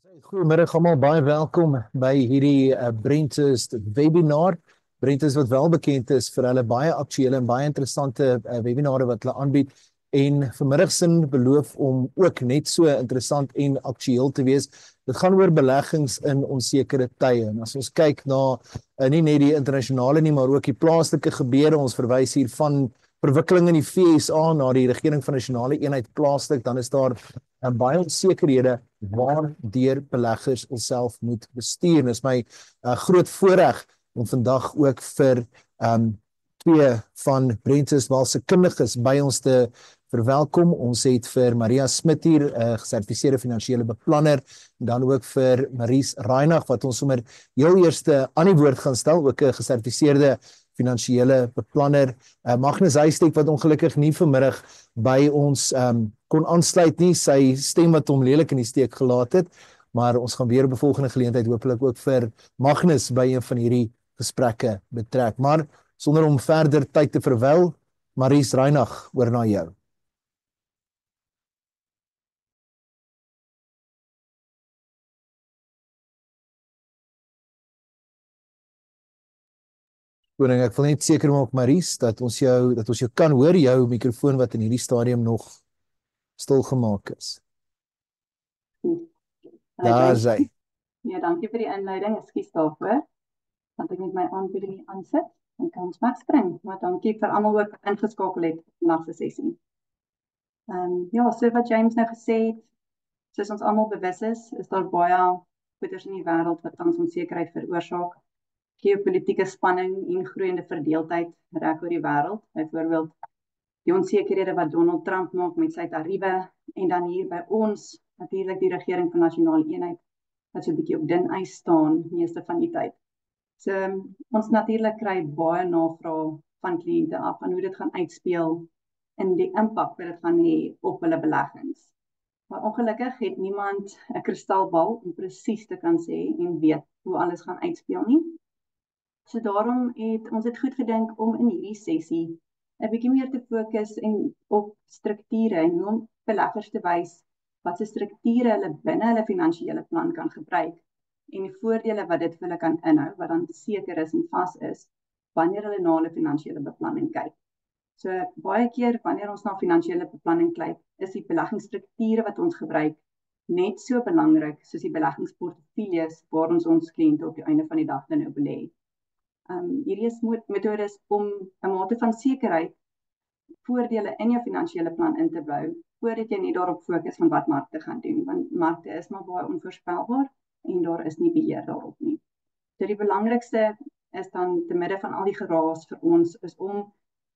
Goeiemiddag almal, baie welkom by hierdie Brentus webinar. Brentus wat wel bekend is vir hulle baie aktuele en baie interessante webinare wat hulle aanbied en vanmiddag sin beloof om ook net so interessant en aktueel te wees. Dit gaan oor beleggings in onsekere tye. En as ons kyk na nie net die internasionale nie, maar ook die plaaslike gebeure, ons verwys hier van verwikkeling in die FSA na die regering van nasionale eenheid plaaslik, dan is daar baie onsekerhede waardeur beleggers onsself moet bestuur. Dit is my groot voorreg om vandag ook vir twee van Brentus se kundiges by ons te verwelkom. Ons het vir Maria Smit hier, gesertifiseerde finansiële beplanner, en dan ook vir Maries Reinagh wat ons sommer heel eerste aan die woord gaan stel, ook 'n gesertifiseerde finansiële beplanner. Magnus Huystek wat ongelukkig nie vanmiddag by ons kon aansluit nie, sy stem wat hom lelik in die steek gelaat het, maar ons gaan weer op 'n volgende geleentheid hopelik ook vir Magnus by een van hierdie gesprekke betrek. Maar sonder om verder tyd te verwyl, Maries Reinagh, oor na jou. Koning, ek wil net seker maak, Maries, dat ons jou kan hoor, jou mikrofoon wat in hierdie stadium nog stil gemaak is. Daar is hy. Ja, dankie vir die inleiding, ekskuus daarvoor. Dat ek met my aanbieding aansit en kan ons maar spring. Maar dankie vir almal wat ingeskakel het vandag se sessie. Ja, so wat James nou gesê het, soos ons almal bewus is daar baie goeders in die wêreld wat tans onsekerheid veroorsaak. Geopolitiese spanning en groeiende verdeeldheid reg oor die wêreld. Byvoorbeeld die onsekerhede wat Donald Trump maak met sy tariewe en dan hier by ons natuurlik die regering van nasionale eenheid wat so 'n bietjie op dun ys staan meeste van die tyd. So ons natuurlik kry baie navrae van kliënte af van hoe dit gaan uitspeel en die impak wat dit gaan hê op hulle beleggings. Maar ongelukkig het niemand 'n kristalbal om presies te kan sê en weet hoe alles gaan uitspeel nie. So daarom het ons dit goed gedink om in hierdie sessie 'n bietjie meer te fokus op strukture en hoe om beleggers te wys wat se strukture hulle binne hulle finansiële plan kan gebruik en die voordele wat dit vir hulle kan inhou, wat dan seker is en vas is wanneer hulle na hulle finansiële beplanning kyk. So baie keer wanneer ons na finansiële beplanning kyk, is die beleggingsstrukture wat ons gebruik net so belangrik soos die beleggingsportefeuilles waar ons kliënte op die einde van die dag dan nou belê. Hierdie is metodes om 'n mate van sekerheid voordele in jou finansiële plan in te bou, voordat jy net daarop fokus van wat markte gaan doen, want markte is maar baie onvoorspelbaar en daar is nie beheer daarop nie. So die belangrikste is dan te midde van al die geraas vir ons is om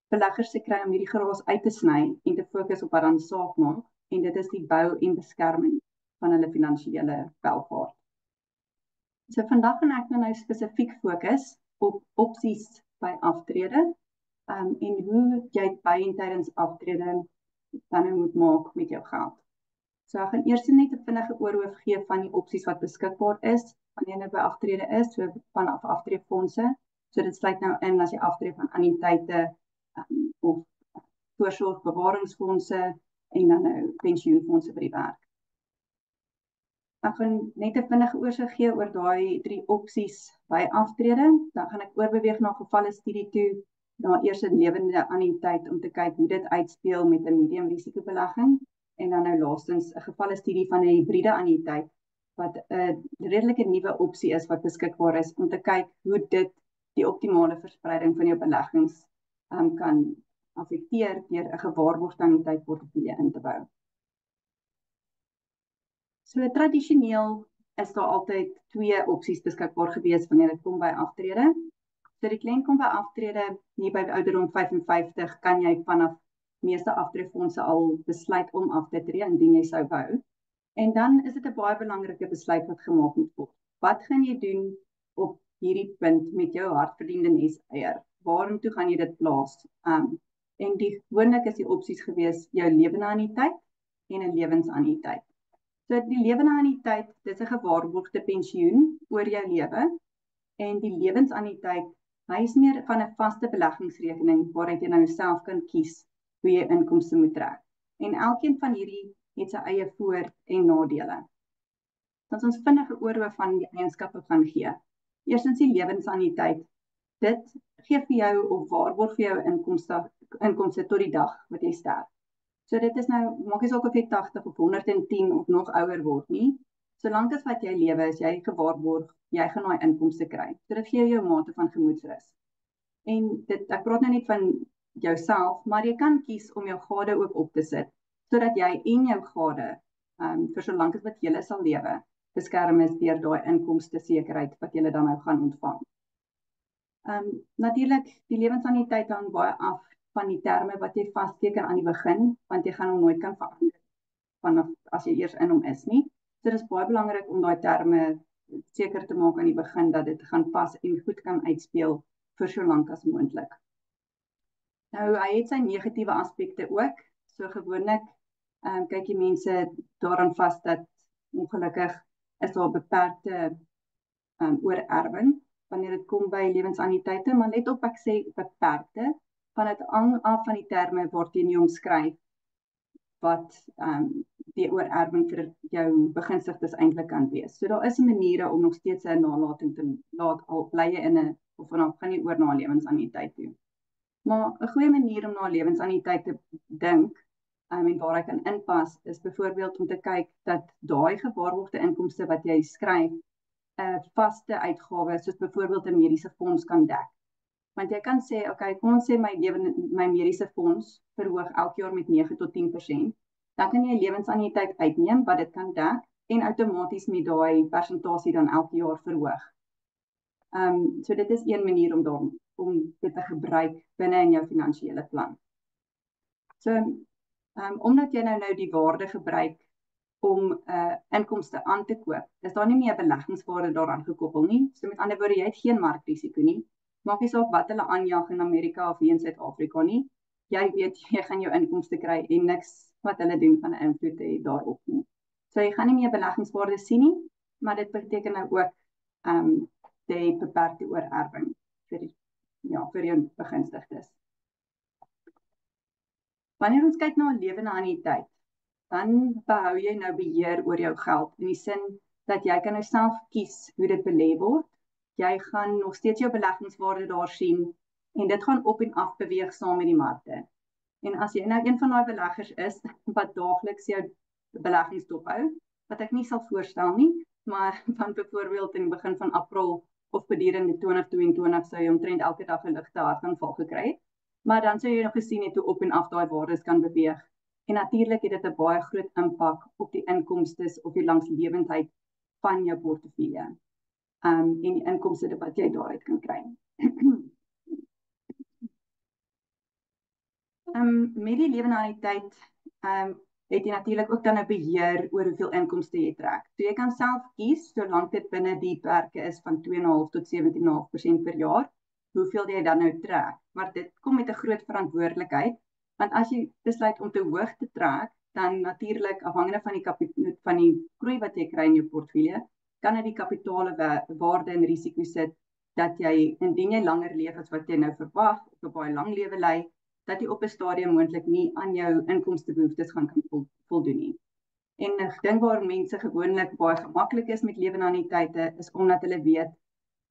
beleggers te kry om hierdie geraas uit te sny en te fokus op wat dan saak maak, en dit is die bou en beskerming van hulle finansiële welvaart. So vandag gaan ek nou spesifiek fokus op opsies by aftrede en hoe jy by en tydens aftrede dan moet maak met jou geld. So ek gaan eers net 'n vinnige oorhoop gee van die opsies wat beskikbaar is wanneer jy by aftrede is, so vanaf aftreefondse. So dit sluit nou in as jy aftree van anniteite of voorsorgbewaringsfondse en dan nou pensioenfondse by die werk. Ek gaan net 'n vinnige oorsig gee oor daai 3 opsies by aftrede. Dan gaan ek oorbeweeg na gevalle studie toe, na eers 'n lewende anniteit om te kyk hoe dit uitspeel met 'n medium risiko belegging en dan nou laastens 'n gevalle studie van 'n hibriede anniteit wat 'n redelike nuwe opsie is wat beskikbaar is om te kyk hoe dit die optimale verspreiding van jou beleggings kan affekteer deur 'n gewaarborgde anniteit portefeulje in te bou. So tradisioneel is daar altyd 2 opsies beskikbaar gewees wanneer dit kom by aftrede. So die kliënt kom by aftrede, nie by ouderdom 55 kan jy vanaf meeste aftreefondse al besluit om af te tree indien jy sou wou. En dan is dit 'n baie belangrike besluit wat gemaak moet word. Wat gaan jy doen op hierdie punt met jou hardverdiende neseier? Waartoe gaan jy dit plaas? En gewoonlik is die opsies gewees jou lewende anniteit en 'n lewensanniteit. So die lewende anniteit, dis 'n gewaarborgde pensioen oor jou lewe en die lewensanniteit, hy is meer van 'n vaste beleggingsrekening waaruit jy nou self kan kies hoe jy inkomste moet trek. En elkeen van hierdie het sy eie voor- en nadele. dat ons vinnige oorhoë van die eienskappe gaan gee. Eerstens die lewensannuïteit. Dit gee vir jou of waarborg vir jou inkomste tot die dag wat jy sterf. So dit is nou, maak nie saak of jy 80 of 110 of nog ouer word nie. Solank as wat jy lewe, is jy gewaarborg, jy gaan daai inkomste kry. So dit gee jou mate van gemoedsrus. En ek praat nou net van jouself, maar jy kan kies om jou gade ook op te sit, sodat jy en jou gade, vir solank as wat jy sal lewe, beskerm is deur daai inkomste sekerheid wat jy dan nou gaan ontvang. Natuurlik, die lewensannuïteit hang baie af van die terme wat jy vasteken aan die begin, want jy gaan hom nooit kan verander vanaf as jy eers in hom is nie. So dit is baie belangrik om daai terme seker te maak aan die begin dat dit gaan pas en goed kan uitspeel vir so lank as moontlik. Nou, hy het sy negatiewe aspekte ook. So gewoonlik kyk die mense daaraan vas dat ongelukkig is daar beperkte oorerwing wanneer dit kom by lewensannuïteite, maar let op, ek sê beperkte, van dit hang af van die terme waarteen jy omskryf wat die oorerwing vir jou begunstigdes eintlik kan wees. So daar is maniere om nog steeds 'n nalatiging te laat, al bly jy in 'n of vanaf gaan jy oor na 'n lewensannuïteit toe. Maar 'n goeie manier om na 'n lewensannuïteit te dink en waar hy kan inpas is byvoorbeeld om te kyk dat daai gewaarborgde inkomste wat jy skryf 'n vaste uitgawe soos byvoorbeeld 'n mediese fonds kan dek. Want jy kan sê, okay, kom ons sê my mediese fonds verhoog elke jaar met 9 tot 10%. Dan kan jy 'n lewensannuïteit uitneem wat dit kan dek en outomaties met daai persentasie dan elke jaar verhoog. So dit is een manier om dit te gebruik binne in jou finansiële plan. So omdat jy nou die waarde gebruik om inkomste aan te koop, is daar nie meer beleggingswaarde daaraan gekoppel nie. So met ander woorde, jy het geen markrisiko nie. Maak nie saak wat hulle aanjaag in Amerika of hier in Suid-Afrika nie. Jy weet jy gaan jou inkomste kry en niks wat hulle doen van 'n invloed hê daarop nie. So jy gaan nie meer beleggingswaarde sien nie, maar dit beteken nou ook die beperkte oorerwing vir jou begunstigdes. Wanneer ons kyk na 'n lewende annuïteit, dan behou jy nou beheer oor jou geld in die sin dat jy kan nou self kies hoe dit belê word. Jy gaan nog steeds jou beleggingswaarde daar sien en dit gaan op en af beweeg saam met die markte. En as jy nou een van daai beleggers is wat daagliks jou beleggings dophou, wat ek nie sal voorstel nie, maar van byvoorbeeld in die begin van April of gedurende 2022 sou jy omtrent elke dag 'n ligte hartaanval gekry het, maar dan sou jy nog gesien het hoe op en af daai waardes kan beweeg. En natuurlik het dit 'n baie groot impak op die inkomste of die langslewendheid van jou portefeulje. En die inkomste wat jy daaruit kan kry. Met die lewende annuïteit het jy natuurlik ook dan 'n beheer oor hoeveel inkomste jy trek. So jy kan self kies, solank dit binne die perke is van 2,5 tot 17,5% per jaar, hoeveel jy dan nou trek. Maar dit kom met 'n groot verantwoordelikheid, want as jy besluit om te hoog te trek, dan natuurlik afhangende van die groei wat jy kry in jou portefeulje, kan dit die kapitale waarde en risiko sit dat jy, indien jy langer leef as wat jy nou verwag, op 'n baie lang lewe lei, dat jy op 'n stadium moontlik nie aan jou inkomstebehoeftes gaan kan voldoen nie. En 'n ding waar mense gewoonlik baie gemaklik is met lewende annuïteite is omdat hulle weet,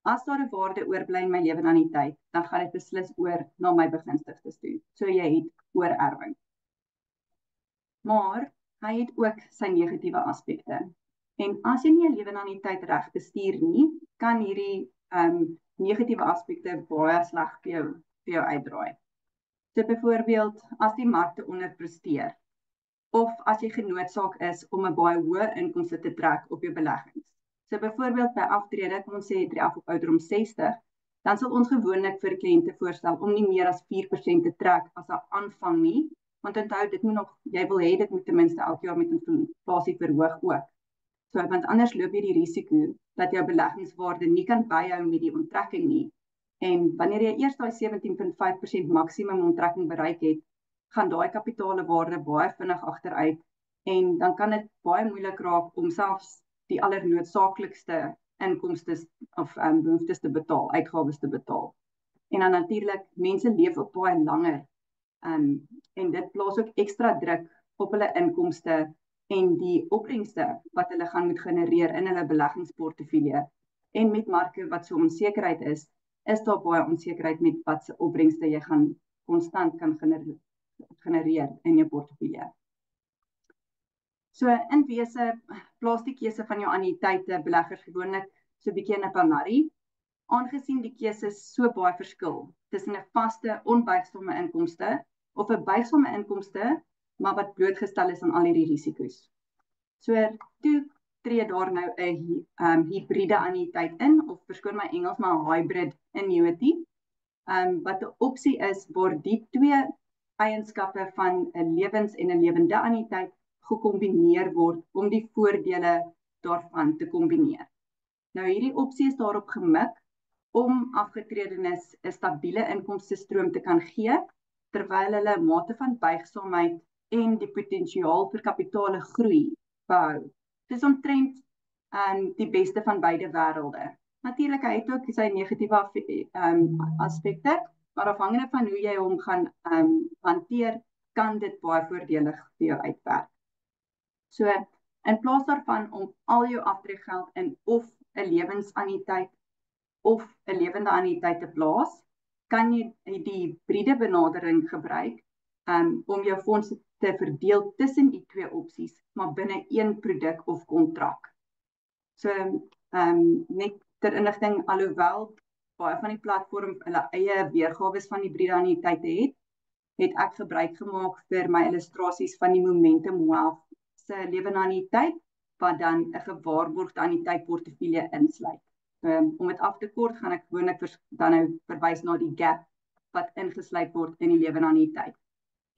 as daar 'n waarde oorbly in my lewende annuïteit, dan gaan dit beslis oor na my begunstigdes toe. So jy het oorerwing. Maar hy het ook sy negatiewe aspekte. En as jy nie 'n lewende annuïteit reg bestuur nie, kan hierdie negatiewe aspekte baie sleg vir jou uitdraai. So byvoorbeeld, as die markte onderpresteer, of as jy genoodsaak is om 'n baie hoë inkomste te trek op jou beleggings. So byvoorbeeld by aftrede, kom ons sê jy tree af op ouderdom 60, dan sal ons gewoonlik vir kliënte voorstel om nie meer as 4% te trek as 'n aanvang nie, want onthou dit moet nog, jy wil hê dit moet ten minste elke jaar met inflasie verhoog ook. So want anders loop jy die risiko dat jou beleggingswaarde nie kan byhou met die onttrekking nie. En wanneer jy eers daai 17,5% maksimum onttrekking bereik het, gaan daai kapitale waarde baie vinnig agteruit en dan kan dit baie moeilik raak om selfs die allernoodsaaklikste inkomste of behoeftes te betaal, uitgawes te betaal. En dan natuurlik, mense leef ook baie langer en dit plaas ook ekstra druk op hulle inkomste en die opbrengste wat hulle gaan moet genereer in hulle beleggingsportefeulje en met marke wat so onsekerheid is daar baie onsekerheid met wat se opbrengste jy gaan konstant kan genereer in jou portefeulje. So in wese plaas die keuse van jou annuïteite beleggers gewoonlik so 'n bietjie in 'n panarrie, aangesien die keuses so baie verskil tussen 'n vaste onbuigsame inkomste of 'n buigsame inkomste, maar wat blootgestel is aan al hierdie risiko's. So toe tree daar nou 'n hybride annuïteit in, of verskoon my Engels, maar 'n hybrid annuity, wat 'n opsie is waar die twee eienskappe van 'n lewens- en 'n lewende annuïteit gekombineer word om die voordele daarvan te kombineer. Nou hierdie opsie is daarop gemik om afgetredenes 'n stabiele inkomstestroom te kan gee, terwyl hulle 'n mate van buigsaamheid en die potensiaal vir kapitale groei behou. Dis omtrent die beste van beide wêrelde. Natuurlik, hy het ook sy negatiewe aspekte, maar afhangende van hoe jy hom gaan hanteer, kan dit baie voordelig vir jou uitwerk. So, in plaas daarvan om al jou aftreegeld in of 'n lewensannuïteit of 'n lewende annuïteit te plaas, kan jy die hybride benadering gebruik om jou fondse te verdeel tussen die twee opsies, maar binne een produk of kontrak. So, net ter inligting, alhoewel baie van die platform hulle eie weergawe van hybride annuïteite het ek gebruik gemaak vir my illustrasies van die Momentum Wealth se lewende annuïteit, wat dan 'n gewaarborgde annuïteitportefeulje insluit. Om dit af te kort, gaan ek gewoonlik dan nou verwys na die gap wat ingesluit word in die lewende annuïteit.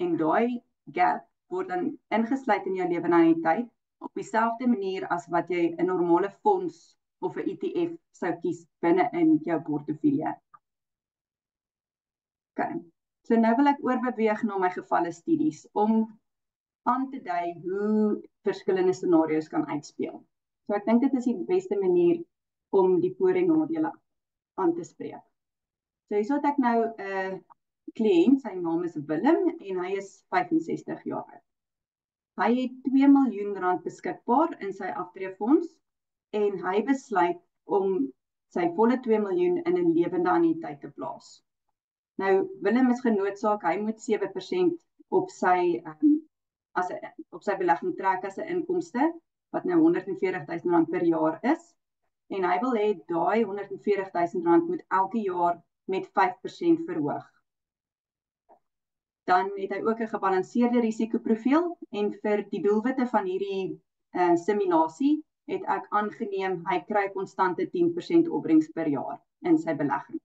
En daai gap word dan ingesluit in jou lewende annuïteit op dieselfde manier as wat jy 'n normale fonds of 'n ETF sou kies binne in jou portefeulje. Okay. So nou wil ek oorbeweeg na my gevalle studies om aan te dui hoe verskillende scenario's kan uitspeel. So ek dink dit is die beste manier om die voor- en nadele aan te spreek. So hierso het ek nou 'n kliënt, sy naam is Willem en hy is 65 jaar oud. Hy het R2 miljoen beskikbaar in sy aftreefonds en hy besluit om sy volle R2 miljoen in 'n lewende annuïteit te plaas. Nou, Willem is genoodsaak, hy moet 7% op sy belegging trek as 'n inkomste, wat nou R140,000 per jaar is, en hy wil hê daai R140,000 moet elke jaar met 5% verhoog. Dan het hy ook 'n gebalanseerde risikoprofiel, en vir die doelwitte van hierdie simulasie het ek aangeneem hy kry konstante 10% opbrengs per jaar in sy belegging.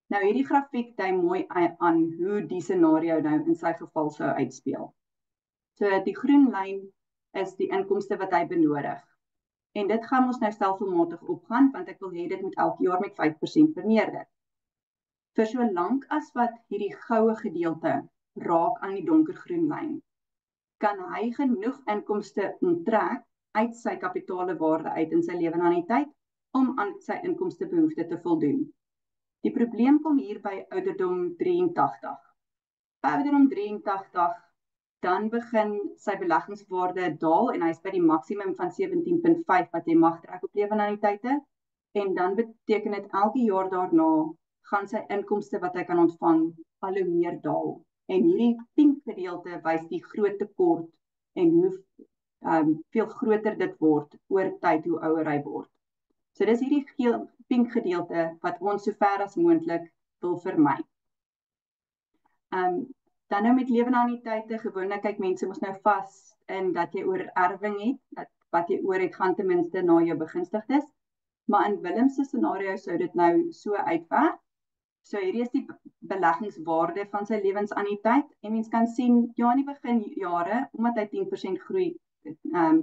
Nou hierdie grafiek dui mooi aan hoe die scenario nou in sy geval sou uitspeel. So die groen lyn is die inkomste wat hy benodig. En dit gaan ons nou stelselmatig opgaan, want ek wil hê dit moet elke jaar met 5% vermeerder. Vir so lank as wat hierdie goue gedeelte raak aan die donkergroen lyn, kan hy genoeg inkomste onttrek uit sy kapitalewaarde uit in sy lewende annuïteit om aan sy inkomstebehoefte te voldoen. Die probleem kom hier by ouderdom 83. By ouderdom 83, dan begin sy beleggingswaarde daal en hy is by die maksimum van 17,5 wat hy mag trek op lewende annuïteite, en dan beteken dit elke jaar daarna gaan sy inkomste wat hy kan ontvang al hoe meer daal. En hierdie pink gedeelte wys die groot tekort en hoe veel groter dit word oor tyd hoe ouer hy word. So dis hierdie geel pink gedeelte wat ons so ver as moontlik wil vermy. Dan nou met lewende annuïteite, gewoonlik kyk mense mos nou vas in dat jy oor erwing het, dat wat jy oor het gaan ten minste na jou begunstigdes, maar in Willem se scenario sou dit nou so uitwerk. So hierdie is die beleggingswaarde van sy lewensannuïteit, en mens kan sien, ja, in die beginjare, omdat hy 10% groei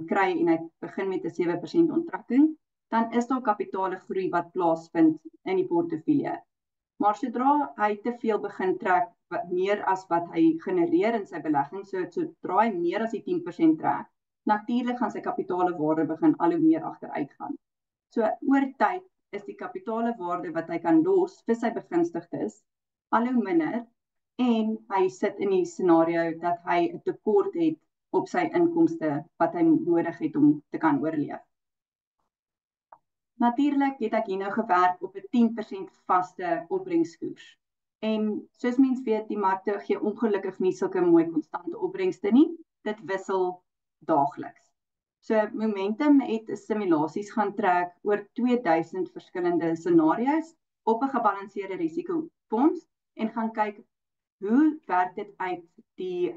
kry en hy begin met 'n 7% onttrekking, dan is daar kapitale groei wat plaasvind in die portefeulje. Maar sodra hy te veel begin trek, meer as wat hy genereer in sy belegging, sodra hy meer as die 10% trek, natuurlik gaan sy kapitalewaarde begin al hoe meer agteruit gaan. So oor tyd is die kapitalewaarde wat hy kan los vir sy begunstigdes al hoe minder, en hy sit in die scenario dat hy 'n tekort het op sy inkomste wat hy nodig het om te kan oorleef. Natuurlik het ek hier nou gewerk op 'n 10% vaste opbrengskoers. En soos mens weet, die markte gee ongelukkig nie sulke mooi konstante opbrengste nie. Dit wissel daagliks. So Momentum het simulasies gaan trek oor 2000 verskillende scenario's op 'n gebalanseerde risikofonds en gaan kyk hoe werk dit uit die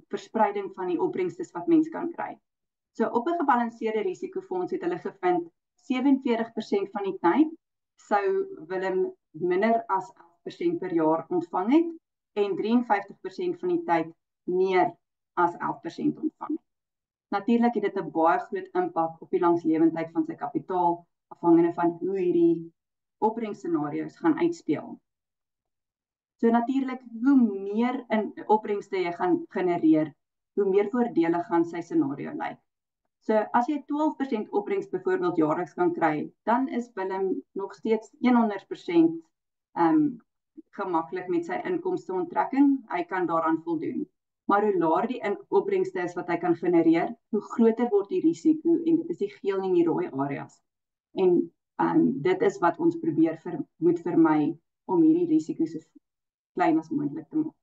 verspreiding van die opbrengstes wat mens kan kry. So op 'n gebalanseerde risikofonds het hulle gevind 47% van die tyd sou Willem minder as 11% per jaar ontvang het en 53% van die tyd meer as 11% ontvang het. Natuurlik het dit 'n baie groot impak op die langslewendheid van sy kapitaal, afhangende van hoe hierdie opbrengscenario's gaan uitspeel. So natuurlik, hoe meer in opbrengste jy gaan genereer, hoe meer voordelig gaan sy scenario lyk. So as jy 12% opbrengs byvoorbeeld jaarliks kan kry, dan is Willem nog steeds 100% gemaklik met sy inkomsteonttrekking. Hy kan daaraan voldoen. Maar hoe laer die opbrengste is wat hy kan genereer, hoe groter word die risiko en dit is die geel en die rooi areas. En dit is wat ons moet vermy om hierdie risiko's so klein as moontlik te maak.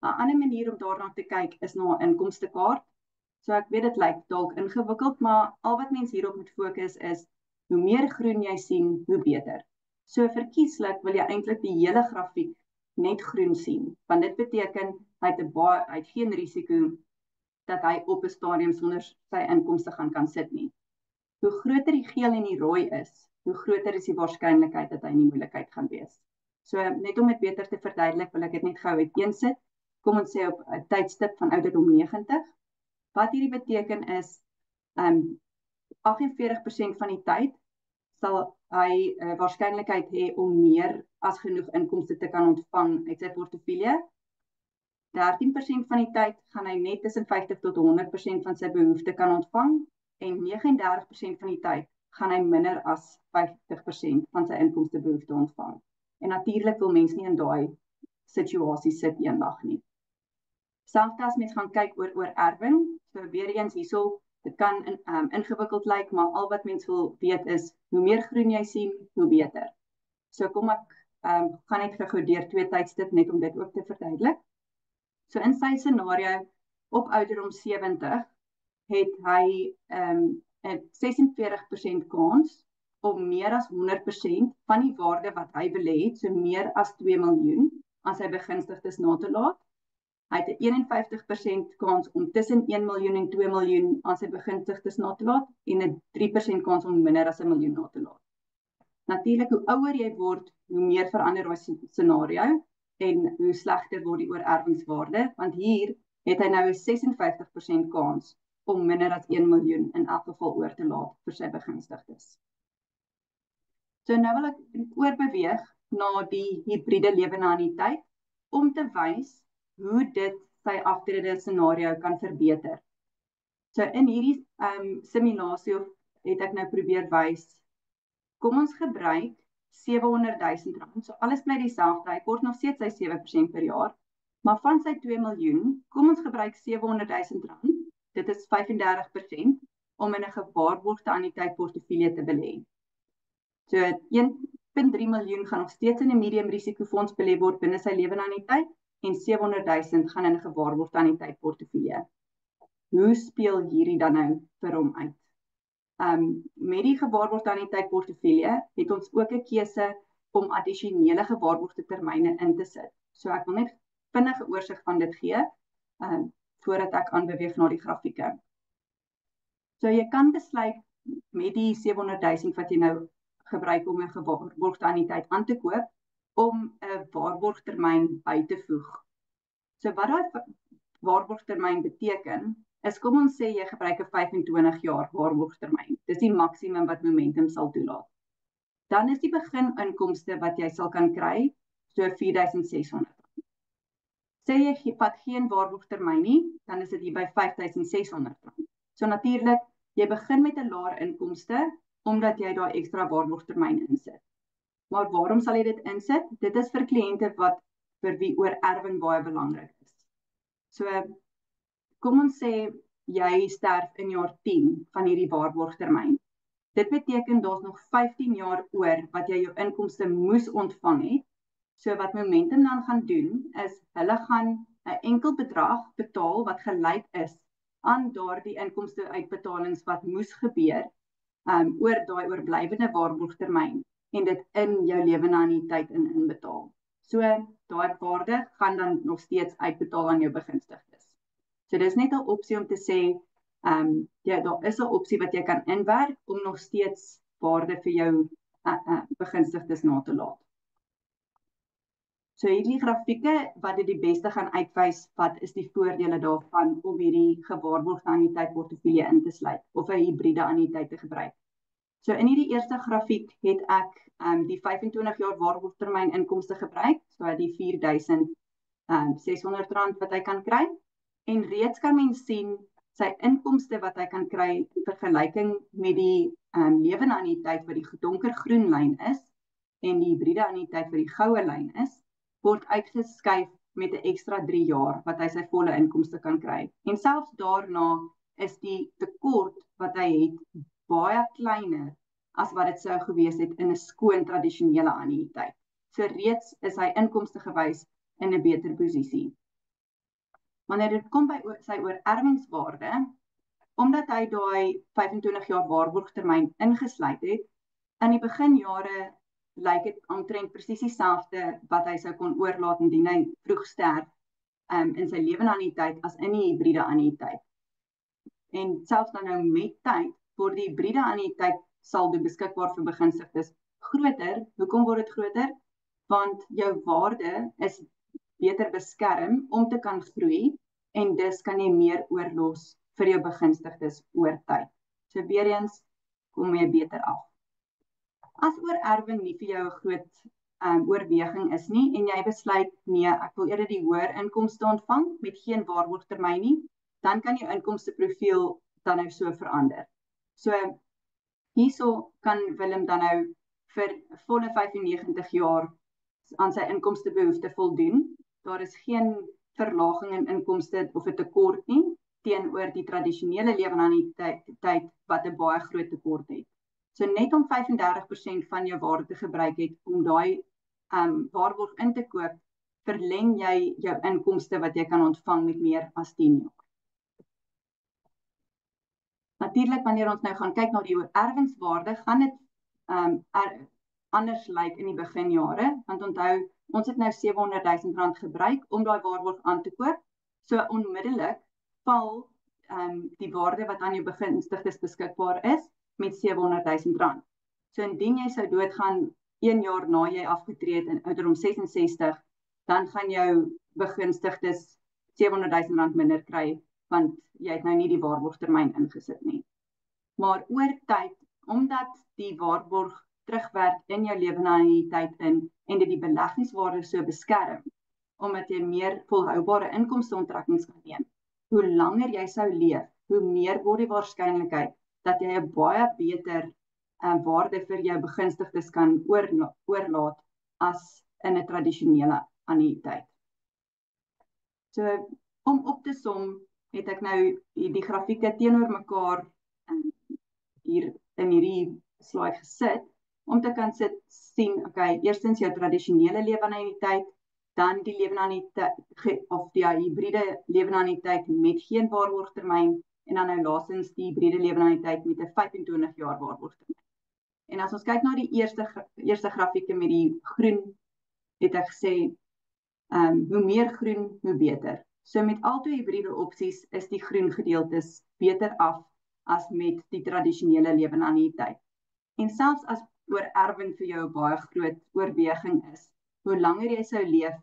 'n ander manier om daarna te kyk is na 'n inkomstekaart. So ek weet dit lyk dalk ingewikkeld, maar al wat mens hierop moet fokus is, hoe meer groen jy sien, hoe beter. So verkieslik wil jy eintlik die hele grafiek net groen sien, want dit beteken hy het geen risiko dat hy op 'n stadium sonder sy inkomste kan sit nie. Hoe groter die geel en die rooi is, hoe groter is die waarskynlikheid dat hy in die moeilikheid gaan wees. So net om dit beter te verduidelik, wil ek dit net gou uiteensit. Kom ons sê op 'n tydstip van ouderdom 90. Wat hierdie beteken is, 48% van die tyd sal hy waarskynlikheid hê om meer as genoeg inkomste te kan ontvang uit sy portefeulje. 13% van die tyd gaan hy net tussen 50 tot 100% van sy behoefte kan ontvang en 39% van die tyd gaan hy minder as 50% van sy inkomstebehoefte ontvang. En natuurlik wil mens nie in daai situasie sit eendag nie. Selfs as mens gaan kyk oor erwing, so weer eens hierso, dit kan ingewikkeld lyk, maar al wat mens wil weet is, hoe meer groen jy sien, hoe beter. So kom ek gaan net gou deur 2 tydstip net om dit ook te verduidelik. So in sy scenario op ouderdom 70 het hy 'n 46% kans om meer as 100% van die waarde wat hy wil hê, so meer as 2 miljoen, aan sy begunstigdes na te laat. Hy het 'n 51% kans om tussen 1 miljoen en 2 miljoen aan sy begunstigdes na te laat en 'n 3% kans om minder as 1 miljoen na te laat. Natuurlik, hoe ouer jy word, hoe meer verander daai scenario en hoe slegter word die oorerwingswaarde, want hier het hy nou 'n 56% kans om minder as 1 miljoen in elk geval oor te laat vir sy begunstigdes. So nou wil ek oorbeweeg na die hybride lewende anniteit om te wys hoe dit sy aftrede scenario kan verbeter. So in hierdie simulasie het ek nou probeer wys, kom ons gebruik R700,000, so alles bly dieselfde, hy kort nog steeds sy 7% per jaar, maar van sy 2 miljoen, kom ons gebruik R700,000, dit is 35%, om in 'n gewaarborgde anniteit portefeulje te belê. So 1,3 miljoen gaan nog steeds in 'n medium risikofonds belê word binne sy lewende anniteit en 700,000 gaan in 'n gewaarborgde anniteit portefeulje. Hoe speel hierdie dan nou vir hom uit? Met die gewaarborgde anniteit portefeulje het ons ook 'n keuse om addisionele gewaarborgde termyne in te sit. So ek wil net vinnige oorsig van dit gee voordat ek aanbeweeg na die grafieke. So jy kan besluit met die 700,000 wat jy nou gebruik om 'n gewaarborgde anniteit aan te koop, om 'n waarborgtermyn by te voeg. So wat daai waarborgtermyn beteken, is kom ons sê jy gebruik 'n 25 jaar waarborgtermyn. Dis die maksimum wat Momentum sal toelaat. Dan is die begininkomste wat jy sal kan kry, so R4,600. Sê jy vat geen waarborgtermyn nie, dan is dit hier by R5,600. So natuurlik, jy begin met 'n laer inkomste, omdat jy daai ekstra waarborgtermyn insit. Maar waarom sal jy dit insit? Dit is vir kliënte vir wie oorerwing baie belangrik is. So, kom ons sê, jy sterf in jaar 10 van hierdie waarborgtermyn. Dit beteken daar's nog 15 jaar oor wat jy jou inkomste moes ontvang het. So wat Momentum dan gaan doen, is hulle gaan 'n enkel bedrag betaal wat gelyk is aan daardie inkomste uitbetalings wat moes gebeur oor daai oorblywende waarborgtermyn en dit in jou lewende anniteit inbetaal. So daai waarde gaan dan nog steeds uitbetaal aan jou begunstigdes. So dis net 'n opsie om te sê, ja, daar is 'n opsie wat jy kan inwerk om nog steeds waarde vir jou begunstigdes na te laat. So hierdie grafieke wat dit die beste gaan uitwys, wat is die voordele daarvan om hierdie gewaarborgde anniteitportefeulje in te sluit of 'n hibriede anniteit te gebruik. So in hierdie eerste grafiek het ek die 25 jaar waarborgtermyn inkomste gebruik, so die R4.600 wat hy kan kry, en reeds kan mens sien sy inkomste wat hy kan kry in vergelyking met die lewende anniteit wat die donkergroen lyn is en die hibriede anniteit wat die goue lyn is, word uitgeskuif met 'n ekstra 3 jaar wat hy sy volle inkomste kan kry. En selfs daarna is die tekort wat hy het baie kleiner as wat dit sou gewees het in 'n skoon tradisionele anniteit. So reeds is hy inkomste gewys in 'n beter posisie. Wanneer dit kom by sy oorerwingswaarde, omdat hy daai 25 jaar waarborgtermyn ingesluit het, in die beginjare lyk dit omtrent presies dieselfde wat hy sou kon oorlaat indien hy vroeg sterf in sy lewende anniteit as in die hibriede anniteit. En selfs dan nou met tyd word die hibriede anniteit saldo beskikbaar vir begunstigdes groter. Hoekom word dit groter? Want jou waarde is beter beskerm om te kan groei en dus kan jy meer oorlos vir jou begunstigdes oor tyd. So weer eens kom jy beter af. As oorerwing nie vir jou 'n groot oorweging is nie en jy besluit nee, ek wil eerder die hoër inkomste ontvang met geen waarborgtermyn nie, dan kan jou inkomsteprofiel dan nou so verander. So hierso kan Willem dan nou vir volle 95 jaar aan sy inkomstebehoefte voldoen. Daar is geen verlaging in inkomste of 'n tekort nie teenoor die tradisionele lewende anniteit wat 'n baie groot tekort het. So net om 35% van jou waarde te gebruik het om daai waarborg in te koop, verleng jy jou inkomste wat jy kan ontvang met meer as 10 jaar. Natuurlik, wanneer ons nou gaan kyk na die oorerwingswaarde, gaan dit anders lyk in die beginjare, want onthou, ons het nou R700.000 gebruik om daai waarborg aan te koop, so onmiddellik val die waarde wat aan jou begunstigdes beskikbaar is met R700.000. So indien jy sou doodgaan 1 jaar na jy afgetree het in ouderdom 66, dan gaan jou begunstigdes R700.000 minder kry, want jy het nou nie die waarborgtermyn ingesit nie. Maar oor tyd, omdat die waarborg terugwerk in jou lewende anniteit in en dit die beleggingswaarde so beskerm, omdat jy meer volhoubare inkomsteonttrekkings kan neem, hoe langer jy sou leef, hoe meer word die waarskynlikheid dat jy 'n baie beter waarde vir jou begunstigdes kan oorlaat as in 'n tradisionele anniteit. So om op te som, het ek nou die grafieke teenoor mekaar hier in hierdie slide gesit, om te kan sien, okay, eerstens jou tradisionele lewende anniteit, dan die lewende anniteit of die hibriede lewende anniteit met geen waarborgtermyn en dan nou laastens die hibriede lewende anniteit met 'n 25 jaar waarborgtermyn. En as ons kyk na die eerste grafieke met die groen, het ek gesê, hoe meer groen, hoe beter. So met al twee hibriede opsies is die groen gedeeltes beter af as met die tradisionele lewende anniteit. En selfs as oorerwing vir jou 'n baie groot oorweging is, hoe langer jy sou leef,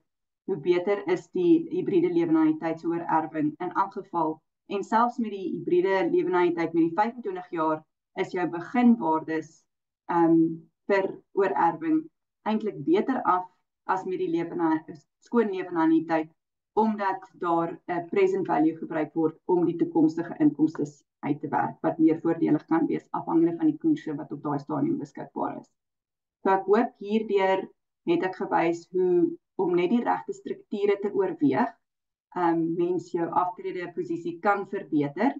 hoe beter is die hibriede lewende anniteit se oorerwing in elk geval. En selfs met die hibriede lewende anniteit met die 25 jaar is jou beginwaardes vir oorerwing eintlik beter af as met die skoon lewende anniteit, omdat daar 'n present value gebruik word om die toekomstige inkomste uit te werk, wat meer voordelig kan wees afhangende van die koerse wat op daai stadium beskikbaar is. So ek hoop hierdeur het ek gewys hoe om net die regte strukture te oorweeg, mens jou aftrede posisie kan verbeter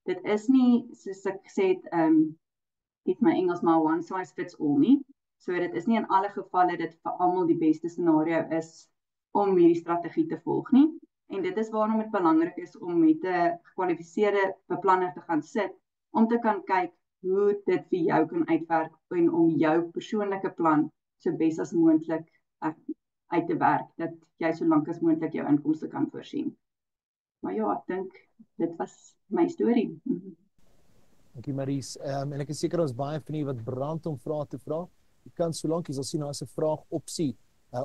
dit is nie, soos ek gesê het, het my Engels maar one size fits all nie. So dit is nie in alle gevalle dit vir almal die beste scenario is om hierdie strategie te volg nie. En dit is waarom dit belangrik is om met 'n gekwalifiseerde beplanner te gaan sit, om te kan kyk hoe dit vir jou kan uitwerk en om jou persoonlike plan so bes as moontlik uit te werk, dat jy so lank as moontlik jou inkomste kan voorsien. Maar ja, ek dink dit was my storie. Dankie Maries. En ek is seker ons baie van u wat brand om vrae te vra. Jy kan solank jy sal sien daar is 'n vraag opsie